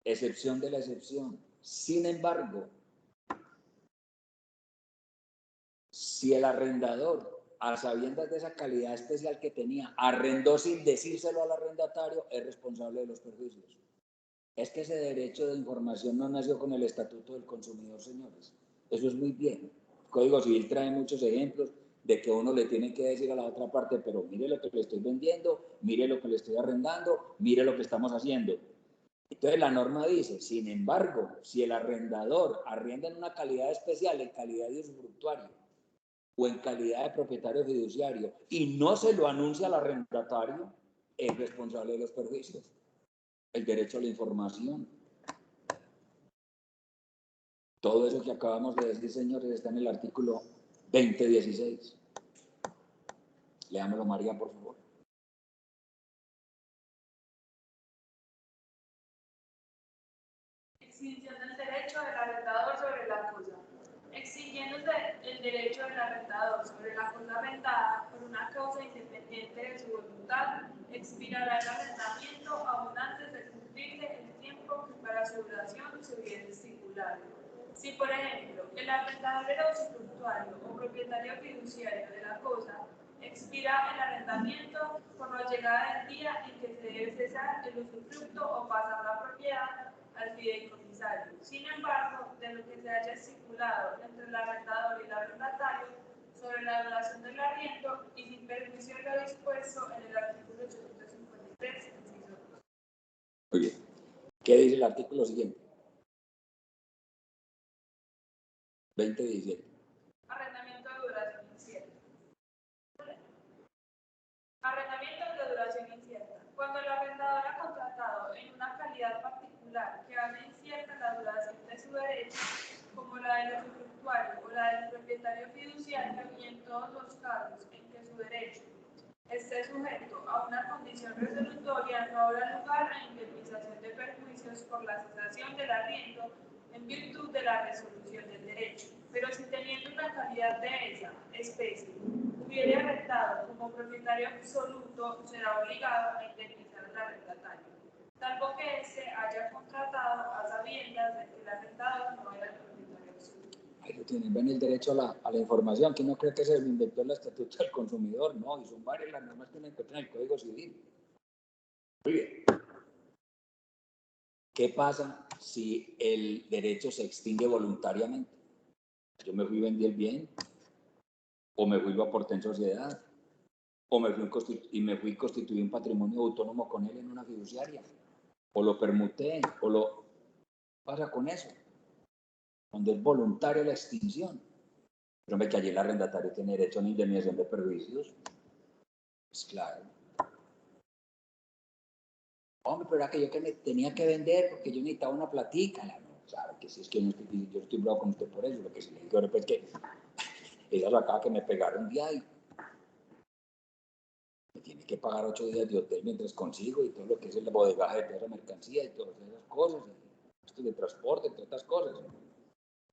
Speaker 1: excepción de la excepción. Sin embargo, si el arrendador, a sabiendas de esa calidad especial que tenía, arrendó sin decírselo al arrendatario, es responsable de los perjuicios. Es que ese derecho de información no nació con el Estatuto del Consumidor, señores. Eso es muy viejo. El Código Civil trae muchos ejemplos de que uno le tiene que decir a la otra parte, pero mire lo que le estoy vendiendo, mire lo que le estoy arrendando, mire lo que estamos haciendo. Entonces la norma dice, sin embargo, si el arrendador arrienda en una calidad especial, en calidad de usufructuario o en calidad de propietario fiduciario y no se lo anuncia al arrendatario, es responsable de los perjuicios. El derecho a la información. Todo eso que acabamos de decir, señores, está en el artículo 2016. Leámoslo, María, por favor.
Speaker 2: Extinción del derecho del arrendador sobre la cosa. Exigiéndose el derecho del arrendador sobre la cosa arrendada por una causa independiente de su voluntad, expirará el arrendamiento aún antes de cumplirse el tiempo que para su duración se hubiese estipulado. Si, por ejemplo, el arrendador era usufructuario o propietario fiduciario de la cosa, expira el arrendamiento por la llegada del día en que se debe cesar el usufructo o pasar la propiedad al fideicomisario. Sin embargo, de lo que se haya estipulado entre el arrendador y el arrendatario sobre la duración del arriendo y sin perjuicio de lo dispuesto en el artículo 853, inciso 2.
Speaker 1: Muy bien. ¿Qué dice el artículo siguiente? 2017.
Speaker 2: Arrendamiento de duración incierta. Arrendamiento de duración incierta. Cuando el arrendador ha contratado en una calidad particular que haga incierta la duración de su derecho, como la del usufructuario o la del propietario fiduciario, y en todos los casos en que su derecho esté sujeto a una condición resolutoria, no habrá lugar a indemnización de perjuicios por la cesación del arriendo en virtud de la resolución del derecho. Pero si teniendo una calidad de esa especie hubiere arrendado como propietario absoluto, será obligado a indemnizar al arrendatario, salvo que éste haya contratado a sabiendas de que el arrendador no era el propietario absoluto.
Speaker 1: Ahí lo tienen, ven el derecho a la información, que no cree que se lo inventó el Estatuto del Consumidor, no, y son varias las normas que uno encuentra en el Código Civil. Muy bien. ¿Qué pasa si el derecho se extingue voluntariamente? Yo me fui y vendí el bien, o me fui y lo aporté en sociedad, o me fui y me constituí un patrimonio autónomo con él en una fiduciaria, o lo permuté, o lo pasa con eso, cuando es voluntaria la extinción. Pero me que allí el arrendatario tiene derecho a una indemnización de perjuicios. Pues claro. Hombre, pero era que yo que me tenía que vender porque yo necesitaba una platica. No, claro que sí, es que yo estoy bravo con usted por eso. Lo que sí le digo es que ella lo acaba que me pegaron un día y me tiene que pagar 8 días de hotel mientras consigo y todo lo que es el bodegaje de toda esa mercancía y todas esas cosas. Esto de transporte, entre otras cosas.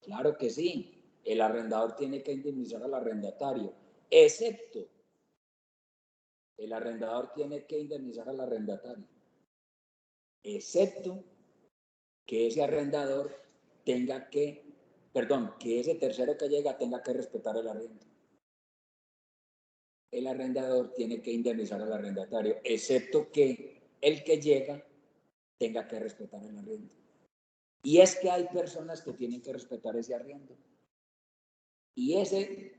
Speaker 1: Claro que sí. El arrendador tiene que indemnizar al arrendatario, excepto el arrendador tiene que indemnizar al arrendatario, excepto que ese arrendador tenga que, que ese tercero que llega tenga que respetar el arriendo. El arrendador tiene que indemnizar al arrendatario, excepto que el que llega tenga que respetar el arriendo. Y es que hay personas que tienen que respetar ese arriendo. Y ese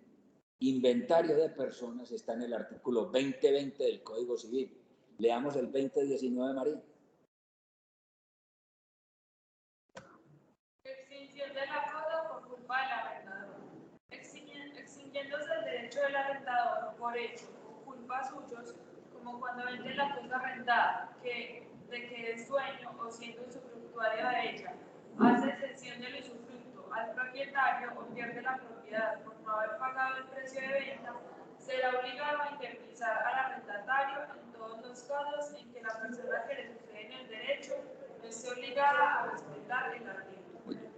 Speaker 1: inventario de personas está en el artículo 2020 del Código Civil. Leamos el 2019, María.
Speaker 2: Extinción de la cosa por culpa del arrendador. Extinguiéndose el derecho del arrendador por hecho o culpa suyos, como cuando vende la cosa arrendada, de que es dueño o siendo usufructuario de ella, hace cesión del usufructo al propietario o pierde la propiedad por no haber pagado el precio de venta, será obligado a indemnizar al arrendatario en todos los casos en que la persona que le sucede en el derecho no esté obligada a respetar el arriendo.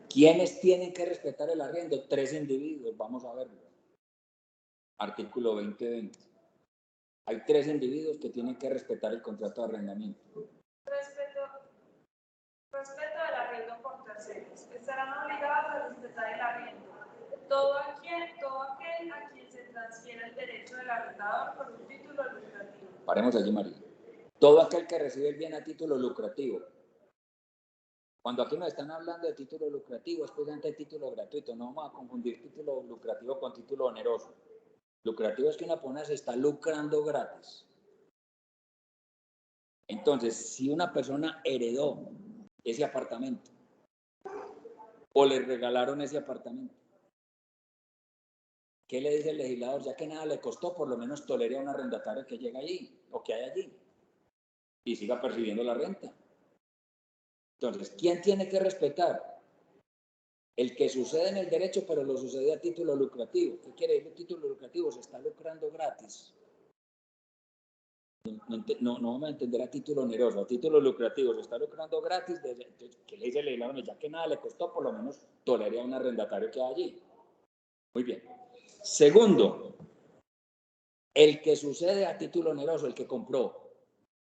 Speaker 1: ¿Quiénes tienen que respetar el arriendo? 3 individuos, vamos a verlo. Artículo 2020. Hay 3 individuos que tienen que respetar el contrato de arrendamiento.
Speaker 2: Respeto del arriendo por terceros. Estarán obligados a respetar el arriendo. Todo aquel a quien se transfiere el derecho del arrendador por un título lucrativo.
Speaker 1: Paremos allí, María. Todo aquel que recibe el bien a título lucrativo. Cuando aquí nos están hablando de título lucrativo, es precisamente título gratuito. No vamos a confundir título lucrativo con título oneroso. Lucrativo es que una persona se está lucrando gratis. Entonces, si una persona heredó ese apartamento o le regalaron ese apartamento, ¿qué le dice el legislador? Ya que nada le costó, por lo menos tolere a un arrendatario que llega allí o que hay allí y siga percibiendo la renta. Entonces, ¿quién tiene que respetar? El que sucede en el derecho, pero lo sucede a título lucrativo. ¿Qué quiere decir título lucrativo? Se está lucrando gratis. No vamos a entender a título oneroso, a título lucrativo. Se está lucrando gratis. ¿Qué le dice el legislador? Ya que nada le costó, por lo menos toleraría un arrendatario que hay allí. Muy bien. Segundo, el que sucede a título oneroso, el que compró.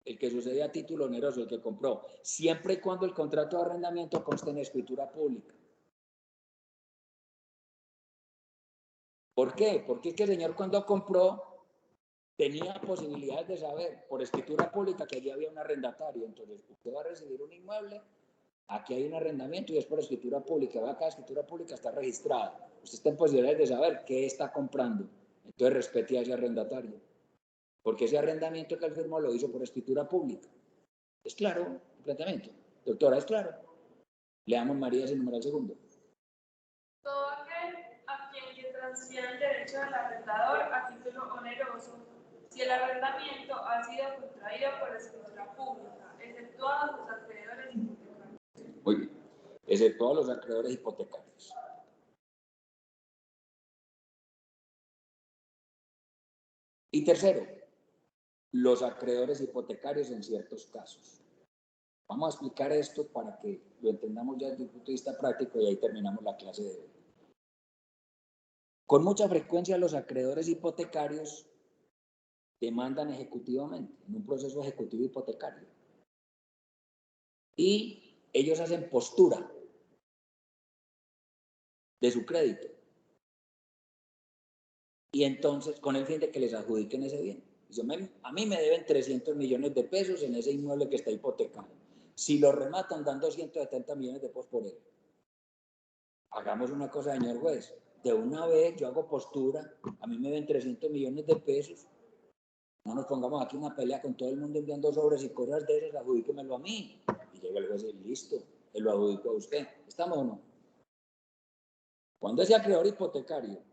Speaker 1: El que sucede a título oneroso, el que compró. Siempre y cuando el contrato de arrendamiento conste en escritura pública. ¿Por qué? Porque es que el señor cuando compró tenía posibilidades de saber por escritura pública que allí había un arrendatario. Entonces, usted va a recibir un inmueble, aquí hay un arrendamiento y es por escritura pública. Cada escritura pública está registrada. Usted está en posibilidades de saber qué está comprando. Entonces, respete a ese arrendatario. Porque ese arrendamiento que él firmó lo hizo por escritura pública. ¿Es claro? Completamente. Doctora, ¿es claro? Leamos María ese numeral segundo.
Speaker 2: Todo aquel a quien se transfiere el derecho del arrendador a título oneroso, si el arrendamiento ha sido contraído por escritura pública, exceptuados los acreedores hipotecarios.
Speaker 1: Muy bien. Exceptuados los acreedores hipotecarios. Y tercero, los acreedores hipotecarios en ciertos casos. Vamos a explicar esto para que lo entendamos ya desde el punto de vista práctico y ahí terminamos la clase de hoy. Con mucha frecuencia los acreedores hipotecarios demandan ejecutivamente, en un proceso ejecutivo hipotecario. Y ellos hacen postura de su crédito. Y entonces, con el fin de que les adjudiquen ese bien. A mí me deben 300 millones de pesos en ese inmueble que está hipotecado. Si lo rematan, dan 270 millones de pesos por él. Hagamos una cosa, señor juez. De una vez yo hago postura, a mí me deben 300 millones de pesos. No nos pongamos aquí una pelea con todo el mundo enviando sobres y cosas de esas, adjudíquemelo a mí. Y llega el juez y listo, él lo adjudicó a usted. ¿Estamos o no? Cuando ese acreedor hipotecario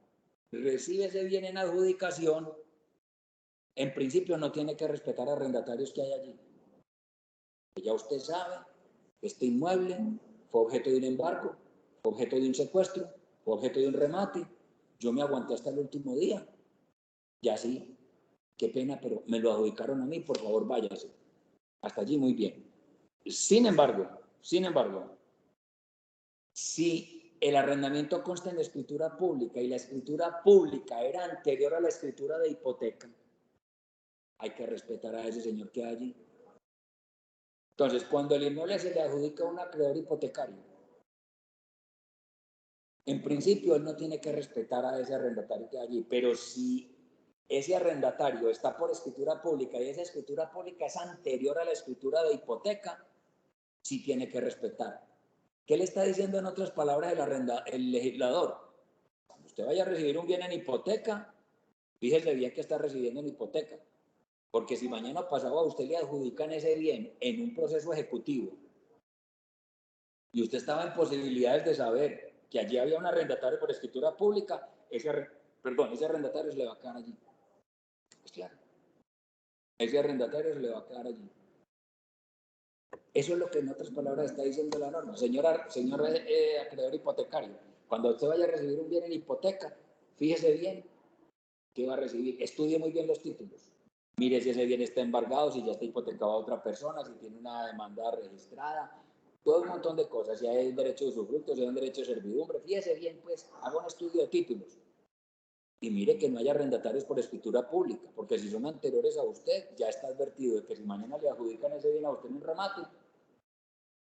Speaker 1: recibe ese bien en adjudicación, en principio no tiene que respetar arrendatarios que hay allí. Ya usted sabe, este inmueble fue objeto de un embargo, fue objeto de un secuestro, fue objeto de un remate. Yo me aguanté hasta el último día. Ya sí, qué pena, pero me lo adjudicaron a mí, por favor váyase. Hasta allí muy bien. Sin embargo, si el arrendamiento consta en la escritura pública y la escritura pública era anterior a la escritura de hipoteca, hay que respetar a ese señor que hay allí. Entonces, cuando el inmueble se le adjudica a un acreedor hipotecario, en principio él no tiene que respetar a ese arrendatario que hay allí, pero si ese arrendatario está por escritura pública y esa escritura pública es anterior a la escritura de hipoteca, sí tiene que respetar. ¿Qué le está diciendo en otras palabras el legislador? Cuando usted vaya a recibir un bien en hipoteca, fíjese bien que está recibiendo en hipoteca. Porque si mañana pasado a usted le adjudican ese bien en un proceso ejecutivo y usted estaba en posibilidades de saber que allí había un arrendatario por escritura pública, ese arrendatario se le va a quedar allí. Pues claro, ese arrendatario se le va a quedar allí. Eso es lo que en otras palabras está diciendo la norma. Señor acreedor hipotecario, cuando usted vaya a recibir un bien en hipoteca, fíjese bien qué va a recibir. Estudie muy bien los títulos. Mire si ese bien está embargado, si ya está hipotecado a otra persona, si tiene una demanda registrada, todo un montón de cosas. Si hay un derecho de usufructo, si hay un derecho de servidumbre, fíjese bien, pues, haga un estudio de títulos. Y mire que no haya arrendatarios por escritura pública, porque si son anteriores a usted, ya está advertido de que si mañana le adjudican ese bien a usted en un remate,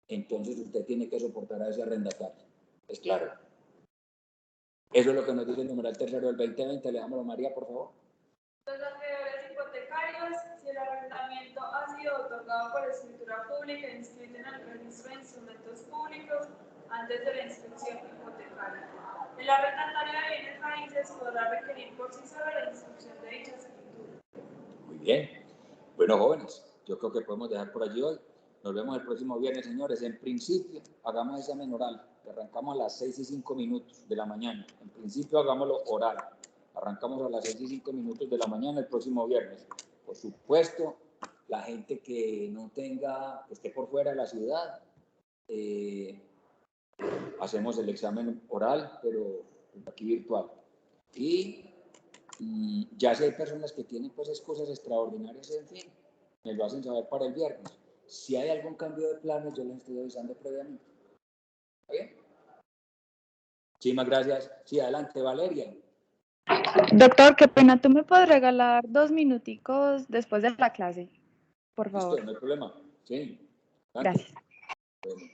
Speaker 1: entonces usted tiene que soportar a ese arrendatario. ¿Es claro? Eso es lo que nos dice el numeral tercero del 2020. Leámoslo, María, por favor.
Speaker 2: Los acreedores hipotecarios, si el arrendamiento ha sido otorgado por escritura pública inscrita en el registro de instrumentos públicos antes de la inscripción hipotecaria, el arrendatario de bienes raíces podrá requerir por sí solo la inscripción de dicha escritura.
Speaker 1: Muy bien. Bueno, jóvenes, yo creo que podemos dejar por allí hoy. Nos vemos el próximo viernes, señores. En principio, hagamos examen oral, que arrancamos a las 6:05 de la mañana. En principio, hagámoslo oral. Arrancamos a las 6:05 de la mañana el próximo viernes. Por supuesto, la gente que no tenga, que esté por fuera de la ciudad, hacemos el examen oral, pero aquí virtual. Y ya si hay personas que tienen pues cosas extraordinarias, en fin, me lo hacen saber para el viernes. Si hay algún cambio de planes, yo les estoy avisando previamente. ¿Está bien? Muchísimas gracias. Sí, adelante, Valeria.
Speaker 5: Doctor, qué pena, ¿tú me puedes regalar 2 minuticos después de la clase? Por favor.
Speaker 1: Listo, no hay problema. Sí. Adelante.
Speaker 5: Gracias.
Speaker 1: Bueno,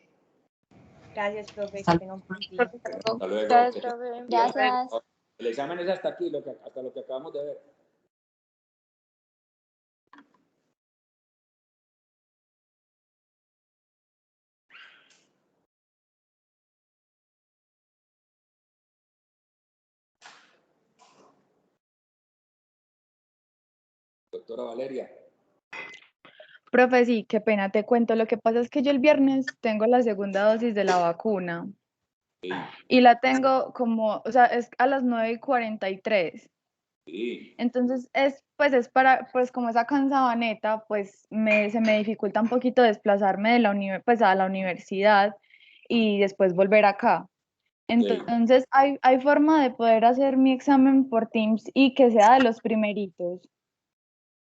Speaker 6: Gracias, profe, que tenga un buen día.
Speaker 1: hasta luego.
Speaker 7: Gracias, profe.
Speaker 4: Gracias.
Speaker 1: El examen es hasta aquí, hasta lo que acabamos de ver. Doctora Valeria.
Speaker 5: Profe, sí, qué pena, te cuento. Lo que pasa es que yo el viernes tengo la segunda dosis de la vacuna
Speaker 1: Sí,
Speaker 5: y la tengo como, o sea, es a las 9:43.
Speaker 1: sí.
Speaker 5: Entonces, es para, pues como esa cansabaneta, pues se me dificulta un poquito desplazarme de pues a la universidad y después volver acá. Entonces, ¿hay forma de poder hacer mi examen por Teams y que sea de los primeritos?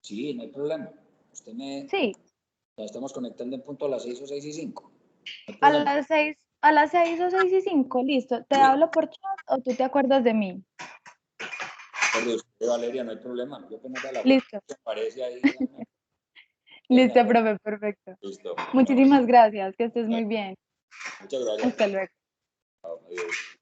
Speaker 1: Sí, no hay problema.
Speaker 5: Sí,
Speaker 1: Ya estamos conectando en punto a las 6 o 6:05. No hay
Speaker 5: a
Speaker 1: problema.
Speaker 5: las 6 o 6:05, listo. ¿Te
Speaker 1: Sí.
Speaker 5: hablo por chat o tú te acuerdas de mí?
Speaker 1: Pero usted, Valeria, no hay problema. Yo apenas vea la foto
Speaker 5: Listo,
Speaker 1: que aparece ahí.
Speaker 5: listo, profe, perfecto.
Speaker 1: Listo. Bueno,
Speaker 5: Muchísimas gracias, que estés muy bien.
Speaker 1: muchas gracias.
Speaker 5: Hasta luego.
Speaker 1: Adiós.